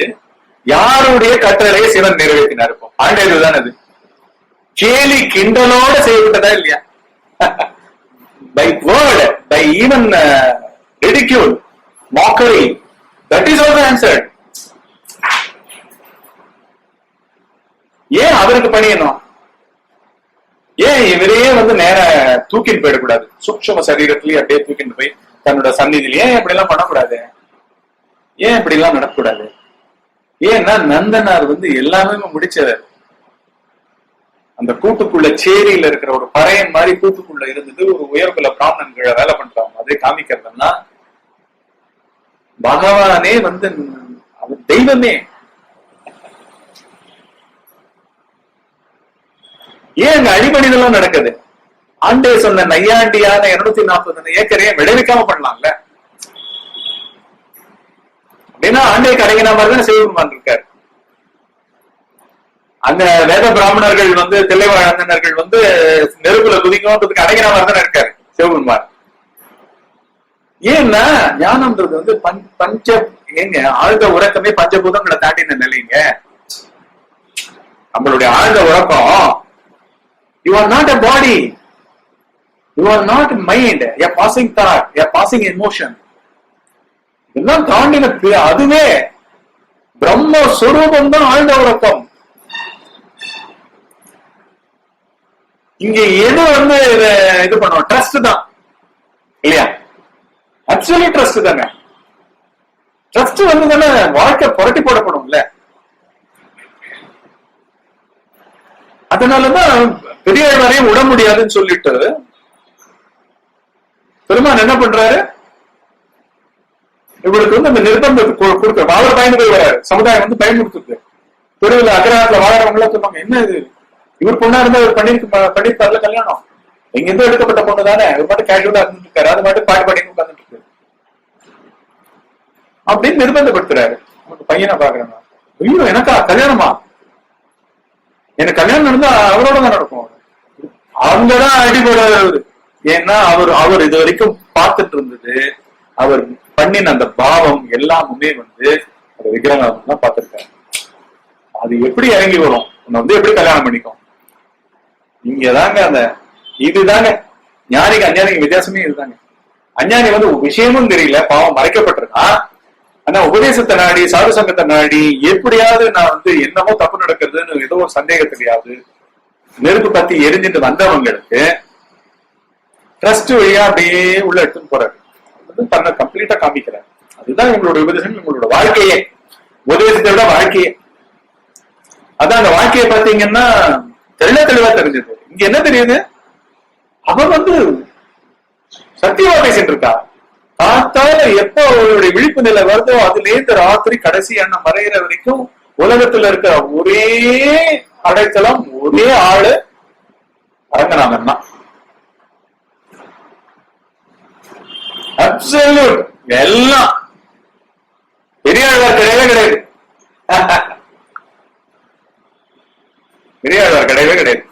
யாருடைய கட்டளையை சிவன் நிறைவேற்றினார்? இருக்கும் ஆண்டவர் தான் அது. கேலி கிண்டலோட செய்யப்பட்டதா இல்லையா? By word, by even ridicule, mockery, that is also answered. ஏன் அவருக்கு பணியணும்? ஏன் இவரையே வந்து நேர தூக்கிட்டு போயிடக்கூடாது? சூக்ஷ்ம சரீரத்திலேயே அப்படியே தூக்கிட்டு போய் தன்னோட சந்நிதியில ஏன் இப்படி எல்லாம் பண்ணக்கூடாது? ஏன் இப்படி எல்லாம் நடக்கக்கூடாது? ஏன்னா நந்தனார் வந்து எல்லாமே முடிச்சவர். அந்த கூட்டுக்குள்ள சேரியில இருக்கிற ஒரு பறையன் மாதிரி கூட்டுக்குள்ள இருந்தது ஒரு உயர்குல பிராமணன் கீழே வேலை பண்றாங்க. அதே காமிக்கிறதுன்னா பகவானே வந்து அவர் தெய்வமே. ஏன் அங்க அடிபணிதெல்லாம் நடக்குது? ஆண்டே சொன்ன நையாண்டியான 240 ஏக்கரையே விளைவிக்காம பண்ணலாம்ல. அப்படின்னா ஆண்டே கடைகிற மாதிரி தான் சிவபெருமான் இருக்காரு. அந்த வேத பிராமணர்கள் வந்து தில்லைவாழந்தனர்கள் வந்து நெருப்புல குதிக்கணும்ன்றதுக்கு அடைகிற மாதிரி தானே இருக்காரு சிவபெருமான். ஏன்னா ஞானம்ன்றது வந்து பஞ்ச ஏங்க ஆழ்ந்த உறக்கமே பஞ்சபூதங்களை தாண்டின நிலைங்க. நம்மளுடைய ஆழ்ந்த உறக்கம், you are not a body, you are not a mind, a passing thought, a passing emotion. இதெல்லாம் தாண்டின அதுவே பிரம்ம ஸ்வரூபம் தான் ஆழ்ந்த உறக்கம். இங்க எது வந்து இது பண்ணுவோம்? ட்ரஸ்ட் தான் இல்லையா? அப்சல்யூட் ட்ரஸ்ட் தானே. ட்ரஸ்ட் வந்து தானே வாழ்க்கை புரட்டி போடப்படும்ல. அதனாலதான் பெரிய வரையும் விட முடியாதுன்னு சொல்லிட்டு பெருமான் என்ன பண்றாரு? இவருக்கு வந்து அந்த நிர்பந்தத்தை கொடுக்க அவர் பயந்து போய் வராரு. சமுதாயம் வந்து பயன்படுத்துது. தெருவில் அகராத்துல வாழறவங்கள சொன்னாங்க, என்ன இது இவர் பொண்ணா இருந்தா இவர் பண்ணிருக்காருல கல்யாணம், இங்க இருந்து எடுக்கப்பட்ட பொண்ணு தானே, இவர் மட்டும் கேஷுவலா இருந்துட்டு இருக்காரு, அது மட்டும் பாட்டு பாடி உட்கார்ந்துட்டு இருக்கு அப்படின்னு நிர்பந்தப்படுத்துறாரு. பையனை பாக்குறேன், ஐயோ எனக்கா கல்யாணமா? எனக்கு கல்யாணம் நடந்தா அவரோட தான் நடக்கும். அங்கதான் அடிபடாது அவரு. ஏன்னா அவர் இது வரைக்கும் பார்த்துட்டு இருந்தது, அவர் பண்ணின அந்த பாவம் எல்லாமுமே வந்து அந்த விக்கிரகம் தான் பார்த்திருக்காரு. அது எப்படி இறங்கி வரும்? உன்னை வந்து எப்படி கல்யாணம் பண்ணிக்கும்? இங்கதாங்க அந்த இதுதாங்க ஞானிக்கு அஞ்ஞானிக்கு வித்தியாசமே இதுதாங்க. அஞ்ஞானி வந்து விஷயமும் தெரியல, பாவம் மறைக்கப்பட்டிருக்கான். ஆனா உபதேசத்தை நாடி, சாது சங்கத்தை நாடி, எப்படியாவது நான் வந்து என்னமோ தப்பு நடக்கிறதுன்னு ஏதோ ஒரு சந்தேகத்திலேயாவது நெருப்பு பத்தி எரிஞ்சிட்டு வந்தவங்களுக்கு ட்ரஸ்ட் வழியா அப்படியே உள்ள எடுத்துன்னு போறாரு. தன்னை கம்ப்ளீட்டா காமிக்கிறார். அதுதான் இவங்களோட உபதேசம், இவங்களோட வாழ்க்கையே. உபதேசத்தை விட வாழ்க்கையே அதான். அந்த வாழ்க்கையை பாத்தீங்கன்னா தெளிவா தெரிஞ்சது. இங்க என்ன தெரியுது? அவன் வந்து சத்தியமா பேசிட்டு இருக்கா. பார்த்தால எப்ப அவளுடைய விழிப்பு நிலை வருதோ அதுல இருந்து ராத்திரி கடைசி எண்ணம் மறைகிற வரைக்கும் உலகத்துல இருக்கிற ஒரே அடைத்தளம், ஒரே ஆளு அரங்கநாதன் தான். அப்சல்யூட் எல்லாம் பெரியாழ்வார் கிடையவே கிடையாது. பெரியாழ்வார் கிடையவே கிடையாது.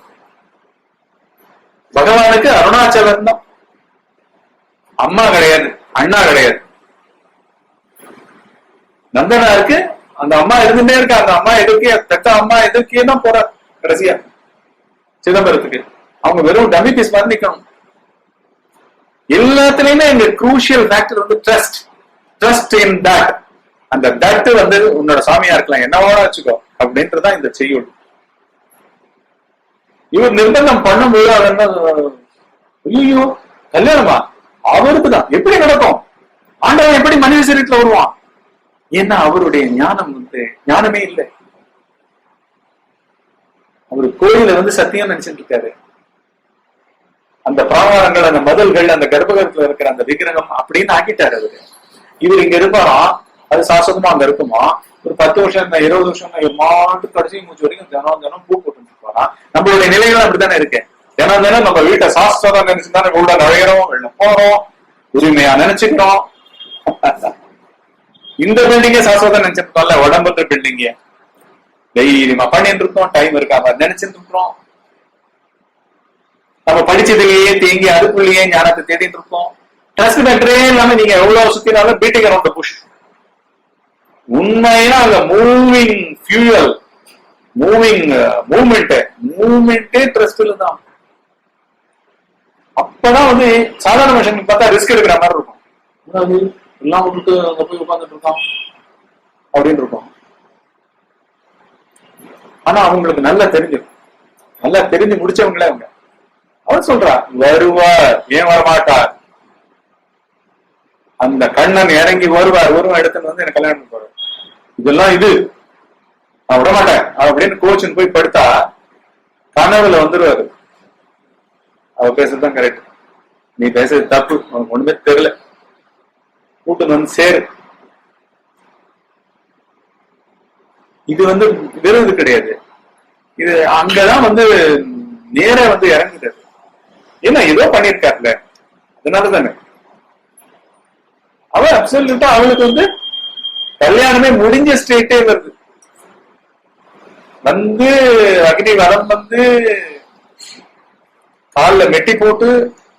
பகவானுக்கு அருணாச்சலம் தான். அம்மா கிடையாது, அண்ணா கிடையாது. நந்தனாருக்கு அந்த அம்மா இருந்துட்டே இருக்கா. அந்த அம்மா எதுக்கே தட்ட அம்மா எதுக்கே தான் போற கடைசியா சிதம்பரத்துக்கு. அவங்க வெறும் டம்மி பீஸ் மாதிரி நிக்கணும். எல்லாத்துலயுமே இந்த குரூஷியல் ஃபேக்டர் வந்து ட்ரஸ்ட். Trust in that. அந்த தட் வந்து உன்னோட சாமியா இருக்கலாம், என்னவோட வச்சுக்கோ அப்படின்றதான் இந்த செய்யுள். இவர் நிர்பந்தம் பண்ணும்போது அவர் ஐயோ கல்யாணமா அவருக்கு தான் எப்படி நடக்கும்? ஆண்டவன் எப்படி மனித சரீரத்துல வருவான்? ஏன்னா அவருடைய ஞானம் வந்து ஞானமே இல்லை. அவரு கோயில வந்து சத்தியம் நினைச்சிட்டு இருக்காரு. அந்த பிராகாரங்கள், அந்த மதல்கள், அந்த கர்ப்பகரத்துல இருக்கிற அந்த விக்கிரகம் அப்படின்னு ஆக்கிட்டாரு அவரு. இவர் இங்க இருப்பாராம், அது சாசகமா அங்க இருக்குமா. ஒரு 10 வருஷம் 20 வருஷம் மாட்டு கடைசி மூச்சு வரைக்கும் தினம் தினம் பூ போட்டு இருப்பாரு. போனா நம்மளுடைய நிலைகள் அப்படித்தானே இருக்கு. ஏன்னா நம்ம வீட்டை சாஸ்திரம் நினைச்சுதானே உள்ள நுழைகிறோம், வெளில போறோம், உரிமையா நினைச்சுக்கிறோம். இந்த பில்டிங்கே சாஸ்திரம் நினைச்சிருக்கோம்ல, உடம்புன்ற பில்டிங்க தைரியமா பண்ணிட்டு இருக்கோம், டைம் இருக்காம நினைச்சிட்டு இருக்கிறோம். நம்ம படிச்சதுலயே தேங்கி அதுக்குள்ளேயே ஞானத்தை தேடிட்டு இருக்கோம். ட்ரஸ்ட் மேட்டரே இல்லாம நீங்க எவ்வளவு சுத்தினாலும் பீட்டிங் அரவுண்ட் புஷ். உண்மையா அந்த மூவிங் ஃபியூயல், மூவிங் மூவ்மெண்டே ட்ரஸ்ட்ல தான். அப்பதான் வந்து சாதாரண மனுஷன் பார்த்தா ரிஸ்க் எடுக்கிற மாதிரி இருக்கும். அதாவது எல்லாம் விட்டுட்டு அங்க போய் உட்கார்ந்துட்டு இருக்கான் அப்படின்னு இருக்கும். ஆனா அவங்களுக்கு நல்லா தெரிஞ்சு முடிச்சவங்களே அவங்க. அவர் சொல்றா வருவார், ஏன் வரமாட்டார், அந்த கண்ணன் இறங்கி வருவார், உருவம் எடுத்துன்னு வந்து எனக்கு கல்யாணம் போறாரு, இதெல்லாம் இது நான் விட மாட்டேன் அப்படின்னு கோச்சுன்னு போய் படுத்தா கனவுல வந்துருவாரு. அவ பேசுறதுதான் கரெக்ட், நீ பேசுறது தப்பு, உனக்கு ஒண்ணுமே தெரியல, கூட்டு வந்து சேரு. இது வந்து வெறும் கிடையாது, இது அங்கதான் வந்து நேர வந்து இறங்குது. ஏன்னா ஏதோ பண்ணிருக்காருல, அதனாலதானே அவ அப்சல்யூட்டா அவளுக்கு வந்து கல்யாணமே முடிஞ்ச ஸ்டேட்டே வருது. வந்து அக்னி வரம் வந்து காலில் மெட்டி போட்டு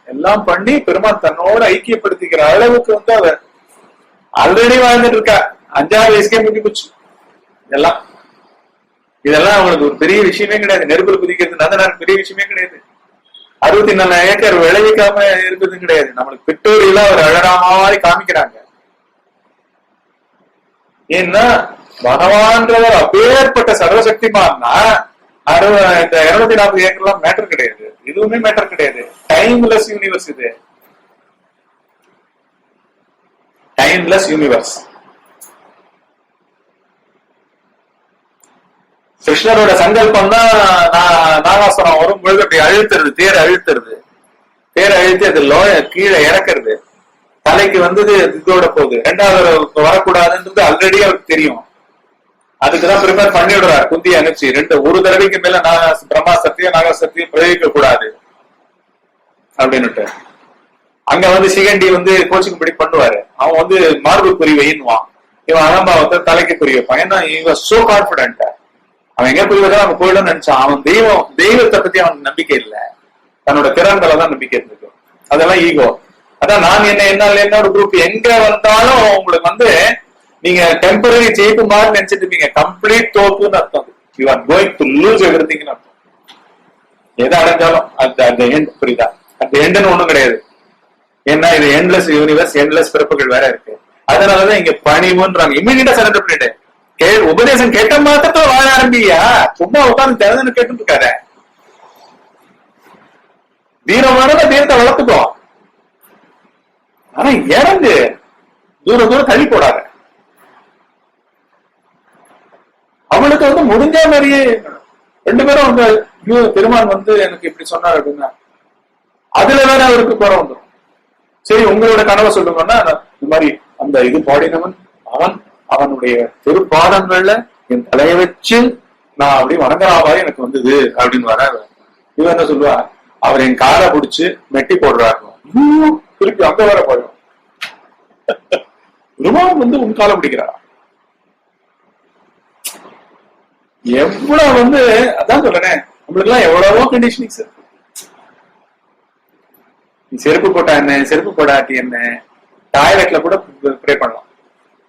எல்லாம் பண்ணி பெருமாள் தன்னோட ஐக்கியப்படுத்திக்கிற அளவுக்கு வந்து அவ ஆல்ரெடி வாழ்ந்துட்டு இருக்கா. 5ஆவது வயசுக்கே முடி போச்சு. இதெல்லாம் அவங்களுக்கு ஒரு பெரிய விஷயமே கிடையாது. நெருப்புல குதிக்கிறது பெரிய விஷயமே கிடையாது. 64 ஏக்கர் விளைவிக்காம இருக்கிறது கிடையாது. நம்மளுக்கு பிட்டோரியெல்லாம் ஒரு அழகா மாதிரி காமிக்கிறாங்க. ஏன்னா பகவான்றவர் அப்பேற்பட்ட சர்வசக்திமான்னா இந்த 240 ஏக்கர்லாம் மேட்டர் கிடையாது, எதுவுமே மேட்டர் கிடையாது. டைம்லெஸ் யூனிவர்ஸ், இது டைம்லெஸ் யூனிவர்ஸ். கிருஷ்ணரோட சங்கல்பம் தான் நாகாசுரம் வரும் பொழுது அப்படி அழுத்துறது, தேர் அழுத்தி அது கீழே இறக்குறது. தலைக்கு வந்தது இதோட போகுது, 2வது வரக்கூடாதுன்றது ஆல்ரெடி அவருக்கு தெரியும். அதுக்குதான் ப்ரிப்பேர் பண்ணி விடுறாரு. குந்தியை அனுப்பிச்சு ஒரு தடவைக்கு மேல பிரம்மாஸ்திரத்தையும் நாகாஸ்திரத்தையும் பிரயோகிக்க கூடாது அப்படின்னுட்டு. அங்க வந்து சிகண்டி வந்து கோச்சிங் பண்ணுவாரு. அவன் வந்து மார்பு குறி வைன்னுவான், இவன் அலம்பாவத்தை தலைக்கு குறி வைப்பான். ஏன்னா இவன் சோ கான்பிடென்ட். அவன் எங்க குறி வைக்க அவன் போயிடும் நினைச்சான். அவன் தெய்வத்தை பத்தி அவனுக்கு நம்பிக்கை இல்லை, தன்னோட திறன்களை தான் நம்பிக்கை இருந்தது. அதெல்லாம் ஈகோ. அதான் நான் என்னோட குரூப் எங்க வந்தாலும் உங்களுக்கு வந்து நீங்க டெம்பரரி ஜெயிப்பு மாதிரி நினைச்சிட்டு இருப்பீங்க, கம்ப்ளீட் தோப்புன்னு அர்த்தம். You are going to lose எவ்ரிதிங்னு அர்த்தம். எதை அடைஞ்சாலும் அந்த எண்ட், புரியுதா? அந்த எண்டுன்னு ஒண்ணும் கிடையாது. ஏன்னா இது எண்ட்லெஸ் யூனிவர்ஸ், எண்ட்லெஸ் பிறப்புகள் வேற இருக்கு. அதனாலதான் இங்க பணிவுன்றாங்க. இமீடியட்டா சரண்டர் பண்ணிட்டு உபதேசம் கேட்ட மாத்திரத்துல வாழ ஆரம்பியா, சும்மா உட்கார்ந்து தேர்தல் கேட்டு இருக்காத. வீரமான தீரத்தை வளர்த்துக்கோ, ஆனா இறந்து தூரம் தள்ளி போடாத. அவளுக்கு வந்து முடிஞ்ச மாதிரியே 2 பேரும் வந்து பெருமான் வந்து எனக்கு இப்படி சொன்னார் அப்படின்னா அதுல வேற அவருக்கு குறை வந்துடும். சரி உங்களோட கனவை சொல்லுங்கன்னா இந்த மாதிரி அந்த இது பாடினவன் அவனுடைய திருப்பாதங்கள்ல என் தலையை வச்சு நான் அப்படி வணங்குறாவாரு எனக்கு வந்தது அப்படின்னு வர. இவன் என்ன சொல்லுவா, அவர் என் காலை பிடிச்சு மெட்டி போடுறாரு, திருப்பி அங்க வர போயிடும். பெருமான் வந்து உன் காலை பிடிக்கிறாரா? எவ்வளவு வந்து அதான் சொல்றேன், நம்மளுக்கு எல்லாம் எவ்வளவோ கண்டிஷனிங்ஸ் இருக்கு. செருப்பு போட்டா என்ன, செருப்பு போடாட்டி என்ன, டாய்லெட்ல கூட ப்ரே பண்ணலாம்,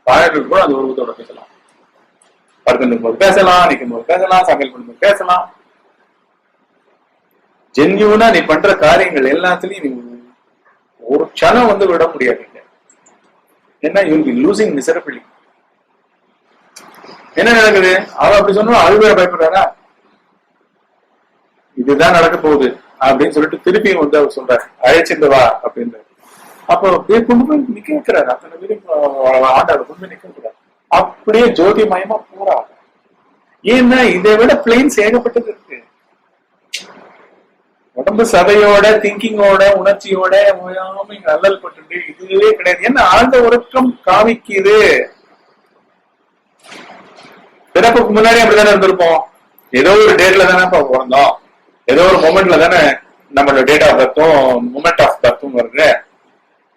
டாய்லெட்ல கூட அந்த உருவத்தோட பேசலாம், படுத்துக்கும் போது பேசலாம், நிற்கும் போது பேசலாம், சமையல் பண்ணும்போது பேசலாம். ஜென்யூனா நீ பண்ற காரியங்கள் எல்லாத்துலயும் நீ ஒரு க்ஷணம் வந்து விட முடியாது. ஏன்னா you will be losing miserably. என்ன நடக்குது? அவ அப்படி சொன்னா அது வேற பயப்படுறாரா, இதுதான் நடக்க போகுது அப்படின்னு சொல்லிட்டு திருப்பியும் வந்து அவர் சொல்றாரு, அழைச்சிட்டு வா அப்படின்னு. அப்போ கொண்டு போய் நிக்க வைக்கிறாரு. அத்தனை பேரும் ஆண்டாள கொண்டு போய் நிக்க வைக்கிறாரு. அப்படியே ஜோதிமயமா பூரா. ஏன்னா இதை விட பிளேன்ஸ் ஏகப்பட்டது இருக்கு. உடம்பு சதையோட, திங்கிங்கோட, உணர்ச்சியோட நல்லல் பட்டு இதுவே கிடையாது. ஏன்னா ஆழ்ந்த உறக்கம் காமிக்குது. பிறப்புக்கு முன்னாடி அப்படித்தானே இருந்திருப்போம். ஏதோ ஒரு டேட்ல தானே பிறந்தோம், ஏதோ ஒரு மொமெண்ட்ல தானே நம்மளோட டேட் ஆஃப் பர்த்தும் மொமெண்ட் ஆஃப் பர்த்தும் வருது.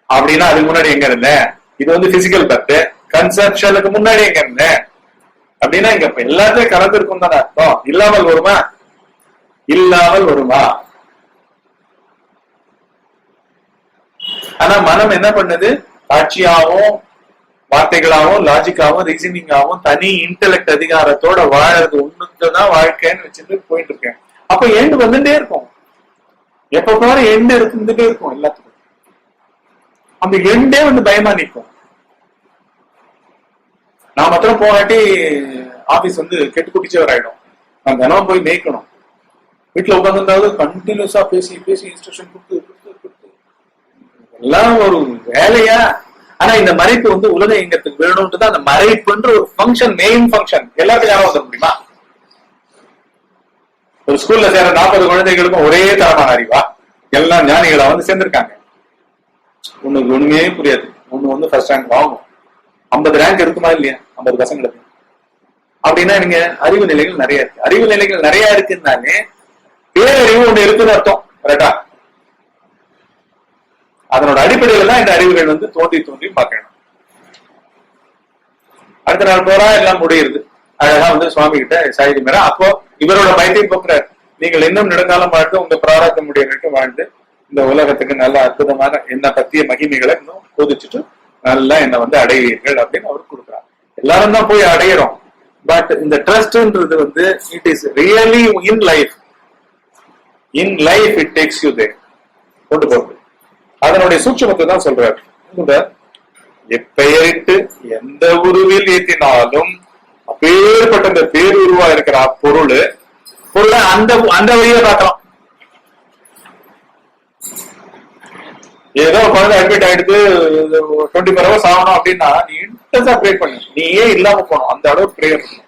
அப்படின்னா அதுக்கு முன்னாடி எங்க இருந்தேன்? இது வந்து பிசிக்கல் பர்த். கன்செப்ஷனுக்கு முன்னாடி எங்க இருந்தேன்? அப்படின்னா இங்க எல்லாத்தையும் கலந்து இருக்கும் தானே அர்த்தம். இல்லாமல் வருமா? இல்லாமல் வருமா? ஆனா மனம் என்ன பண்ணுது? காட்சியாவும் வார்த்தைகளாகவும் லாஜிக்காவும் ரீசனிங்காவும் தனி இன்டெலெக்ட் அதிகாரத்தோட வாழறது ஒண்ணுதான் வாழ்க்கைன்னு வச்சுட்டு போயிட்டு இருக்கேன். அப்ப எண்டு வந்துட்டே இருக்கும். எப்ப பாரு எண்டு இருந்துட்டே இருக்கும் எல்லாத்துக்கும். அந்த எண்டே வந்து பயமா நிற்கும். நான் மாத்திரம் போராட்டி ஆபீஸ் வந்து கெட்டு குட்டிச்சவர் ஆயிடும். நான் தினம் போய் மேய்க்கணும். வீட்டுல உட்காந்துருந்தாவது கண்டினியூஸா பேசி பேசி இன்ஸ்ட்ரக்ஷன் கொடுத்து எல்லாம் ஒரு வேலையா. ஆனா இந்த மறைப்பு வந்து உலக இயங்கத்துக்கு வேணும்ட்டு தான் அந்த மறைப்புன்ற ஒரு ஃபங்க்ஷன், மெயின் ஃபங்க்ஷன் எல்லாத்தையும் யாரும் வந்துட முடியுமா? ஒரு ஸ்கூல்ல சேர 40 குழந்தைகளுக்கும் ஒரே தரமான அறிவா? எல்லாம் ஞானிகளா வந்து சேர்ந்திருக்காங்க. ஒண்ணுக்கு ஒண்ணுமே புரியாது. ஒண்ணு வந்து ஃபர்ஸ்ட் ரேங்க் வாங்கும். 50 ரேங்க் இருக்குமா இல்லையா 50 பசங்களுக்கு? அப்படின்னா நீங்க அறிவு நிலைகள் நிறைய இருக்கு. அறிவு நிலைகள் நிறைய இருக்குன்னாலே பேரறிவு ஒண்ணு இருக்குன்னு அர்த்தம். கரெக்டா? அதனோட அடிப்படையில தான் இந்த அறிவுகள் வந்து தோன்றி தோன்றி பார்க்கணும். அடுத்த நாள் போறா எல்லாம் முடியுது. அழகா வந்து சுவாமி கிட்ட சாயுதி மேல அப்போ இவரோட பயத்தையும் போக்குறாரு. நீங்கள் இன்னும் நெடுங்காலம் வாழ்ந்து உங்க பிராரத்த முடிய வாழ்ந்து இந்த உலகத்துக்கு நல்ல அற்புதமான என்ன பத்திய மகிமைகளை இன்னும் போதிச்சுட்டு நல்லா என்ன வந்து அடைவீர்கள் அப்படின்னு அவருக்கு கொடுக்குறாரு. எல்லாரும் தான் போய் அடையிறோம். பட் இந்த ட்ரஸ்ட்ன்றது வந்து it is really in life. In life it takes you there. கொண்டு போகுது. அதனுடைய சூட்சுமத்தை தான் சொல்றாரு. எப்பெயரிட்டு எந்த உருவில் ஏற்றினாலும் அப்பேற்பட்ட இந்த பேருருவா இருக்கிற பொருள் அந்த அந்த வழியை பார்க்கலாம். ஏதோ குழந்தை அட்மிட் ஆயிடுது 24 hours ஆகணும் அப்படின்னா நீ இன்டென்ஸா ப்ரே பண்ணு. நீ ஏன் இல்லாம போகணும்? அந்த அளவுக்கு ப்ரேயர் பண்ணு.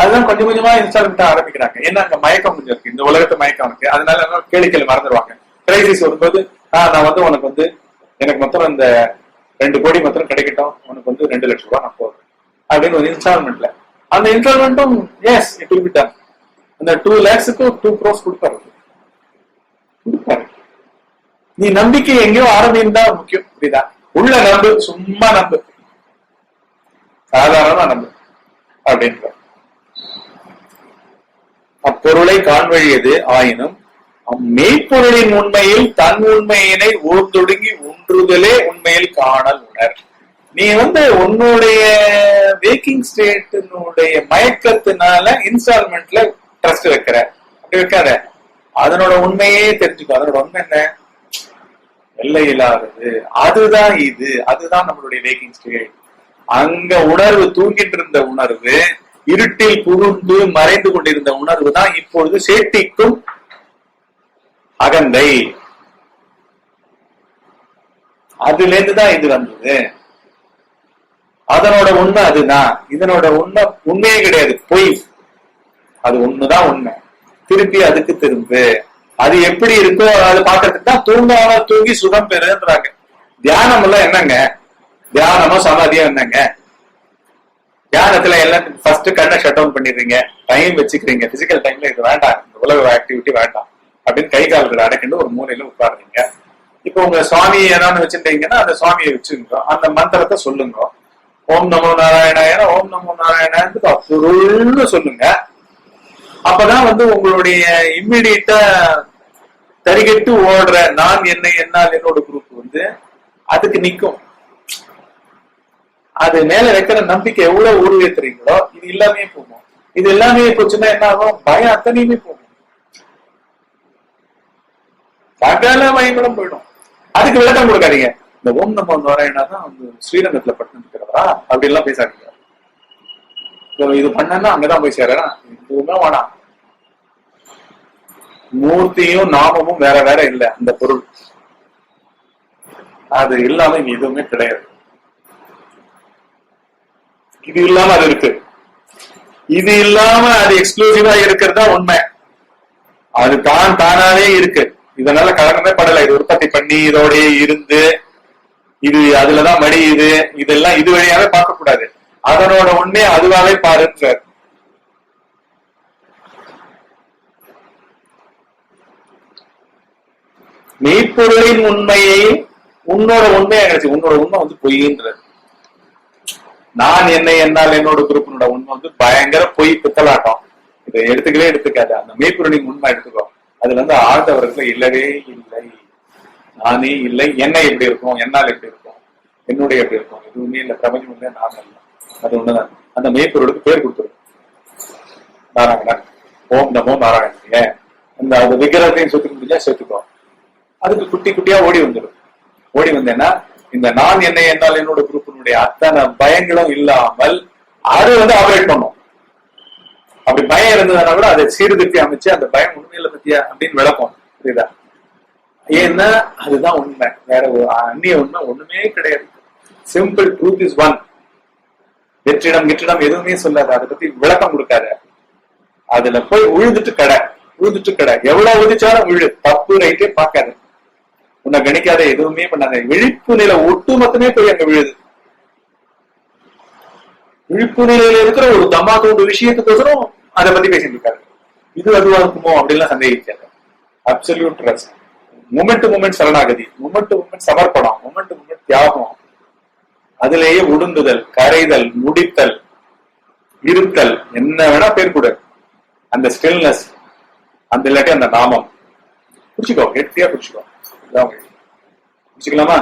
அதுதான் கொஞ்சம் கொஞ்சமா இன்ஸ்டால்மெண்ட் ஆரம்பிக்கிறாங்க. ஏன்னா அங்க மயக்கம் கொஞ்சம் இருக்கு, இந்த உலகத்தை மயக்கம் இருக்கு. அதனால கேளிக்கையில மறந்துடுவாங்க. கிரைசிஸ் வரும்போது நான் வந்து உனக்கு வந்து எனக்கு மொத்தம் இந்த 2 கோடி மொத்தம் கிடைக்கட்டும், உனக்கு வந்து 2 லட்சம் ரூபாய் நான் போடுறேன் அப்படின்னு ஒரு இன்ஸ்டால்மெண்ட்ல அந்த இன்ஸ்டால்மெண்ட்டும் yes it will be done. அந்த 2 lakhsக்கு 2 crores கொடுப்பாரு. நீ நம்பிக்கை எங்கேயோ ஆரம்பிந்தா முக்கியம். புரியுதா? உள்ள நம்பு, சும்மா நம்பு, சாதாரணமா நம்பு அப்படின்ற. அப்பொருளை காண்வழியது ஆயினும் மெய்ப்பொருளின் உண்மையில் தன் உண்மையினை ஊர்ந்தொடுங்கி ஒன்றுதலே உண்மையில் காணல் உணர். நீ வந்து உன்னுடைய வேக்கிங் ஸ்டேட்டினுடைய மயக்கத்தினால இன்ஸ்டால்மெண்ட்ல ட்ரஸ்ட் வைக்கிற. அப்படி வைக்காத. அதனோட உண்மையே தெரிஞ்சுக்கோ. அதனோட உண்மை என்ன? எல்லை இல்லாதது. அதுதான் இது. அதுதான் நம்மளுடைய வேக்கிங் ஸ்டேட். அங்க உணர்வு, தூங்கிட்டு இருந்த உணர்வு, இருட்டில் புகுந்து மறைந்து கொண்டிருந்த உணர்வு தான் இப்பொழுது சேட்டிக்கும் அகந்தை. அதுல இருந்துதான் இது வந்தது. அதனோட உண்மை அதுதான். இதனோட உண்மையே கிடையாது, பொய். அது ஒண்ணுதான் உண்மை. திருப்பி அதுக்கு திரும்பு. அது எப்படி இருக்கோ அது பாக்கிறதுக்கு தான் தூங்காம தூங்கி சுகம் பெறுன்றாங்க. தியானம் எல்லாம் என்னங்க? தியானமும் சமாதியும் என்னங்க? தியானத்துல எல்லாம் ஃபர்ஸ்ட் கண்ணை ஷட் டவுன் பண்ணிடுறீங்க, டைம் வச்சுக்கிறீங்க. பிசிக்கல் டைம்ல இது வேண்டாம், இந்த உலக ஆக்டிவிட்டி வேண்டாம் அப்படின்னு கை கால்களை அடக்கிட்டு ஒரு மூலையில உட்காருறீங்க. இப்ப உங்க சுவாமி ஏதாவது வச்சுட்டீங்கன்னா அந்த சுவாமியை வச்சுங்க, அந்த மந்திரத்தை சொல்லுங்க. ஓம் நமோ நாராயணாயன, ஓம் நமோ நாராயணன்னு பொருள்னு சொல்லுங்க. அப்பதான் வந்து உங்களுடைய இம்மிடியட்டா தரிகட்டு ஓடுற நான் என்ன என்னால் என்னோட குரூப் வந்து அதுக்கு நிக்கும். அது மேல வைக்கிற நம்பிக்கை எவ்வளவு உருவேத்துறீங்களோ இது எல்லாமே போகும். இது எல்லாமே போச்சுன்னா என்ன ஆகும்? பயம் அத்தனையுமே போகும். சகல பயங்களும் போயிடும். அதுக்கு விளக்கம் கொடுக்காதீங்க. இந்த ஓம் நமோ நாராயணா தான் வந்து ஸ்ரீரங்கத்துல பட்டு இருக்கிறவரா அப்படி எல்லாம் பேசாதீங்க. இது பண்ணா அங்கதான் போய் சேரா, எதுவுமே வேணாம். மூர்த்தியும் நாமமும் வேற வேற இல்ல. அந்த பொருள் அது இல்லாம இங்க எதுவுமே கிடையாது. இது இல்லாம அது இருக்கு, இது இல்லாம அது எக்ஸ்க்ளூசிவா இருக்கிறதா உண்மை. அது தானாவே இருக்கு. இதனால கலங்கமே படல. இது உற்பத்தி பண்ணி இதோடய இருந்து இது அதுலதான் மடியுது, இதெல்லாம் இது வழியாவே பார்க்க கூடாது, அதனோட உண்மையை அதுவாவே பாருன்றார். மெய்ப்பொருளின் உண்மையை உன்னோட உண்மையா நினைச்சு, உன்னோட உண்மை வந்து பொய்ன்றது. நான் என்னை என்னால் என்னோட குரூப்பினோட உண்மை வந்து பயங்கர பொய் பித்தலாட்டம். இதை எடுத்துக்கவே எடுத்துக்காது. அந்த மெய்ப்பொருளின் உண்மை எடுத்துக்கோ. அதுல வந்து ஆழ்ந்தவர்கள் இல்லவே இல்லை, நானே இல்லை, என்ன எப்படி இருக்கும், என்னால் எப்படி இருக்கும், என்னுடைய எப்படி இருக்கும், எதுவுமே இல்லை, பிரபஞ்சம் இல்லை, நான் இல்லை. அது ஒண்ணுதான். அந்த மெய்ப்பொருளுக்கு பேர் கொடுத்துரும் நாராயணன், ஓம் நமோ நாராயணன். அந்த அது விக்கிரகத்தையும் சொத்துக்க முடிஞ்சா சேர்த்துக்கோ. அதுக்கு குட்டி குட்டியா ஓடி வந்துடும். ஓடி வந்தேன்னா இந்த நான் என்னை என்னால் என்னோட குரூப்பினுடைய அத்தனை பயங்களும் இல்லாமல் அது வந்து ஆபரேட் பண்ணும். அப்படி பயம் இருந்ததுன்னா கூட அதை சீர்திருத்தி அமைச்சு அந்த பயம் உண்மையில பத்தியா அப்படின்னு விளக்கும். புரியுதா? ஏன்னா அதுதான் உண்மை, வேற ஒரு அந்நிய உண்மை ஒண்ணுமே கிடையாது. Simple truth is one. வெற்றிடம் கிற்றிடம் எதுவுமே சொல்லாது, அதை பத்தி விளக்கம் கொடுக்காத. அதுல போய் உழுதுட்டு கடை, உழுதுட்டு கடை, எவ்வளவு உதிச்சாலும் விழு, தப்பு ரைட்டே பார்க்காது, உன்னை கணிக்காத, எதுவுமே பண்ணாத. விழிப்பு நிலை ஒட்டு மொத்தமே போய் அங்க விழுது. விழிப்பு நிலையில இருக்கிற ஒரு தம்மாத்தோட விஷயத்துக்கோசரம் அதை பத்தி பேசிட்டு இருக்காரு. இது அதுவா இருக்குமோ அப்படின்லாம் சந்தேகிக்காது. Absolute trust, moment to moment சரணாகதி, மூமெண்ட் டு மூமெண்ட் சமர்ப்பணம், மூமெண்ட் டு மூமெண்ட் தியாகம், அதுலேயே உடுந்துதல், கரைதல், முடித்தல், இருத்தல், என்ன வேணா பேர் கொடு. அந்த ஸ்டில்னஸ், அந்த இல்லாட்டி அந்த நாமம். புடிச்சுக்கோ, கெட்டியா புடிச்சுக்கோ. புடிச்சுக்கலாமா?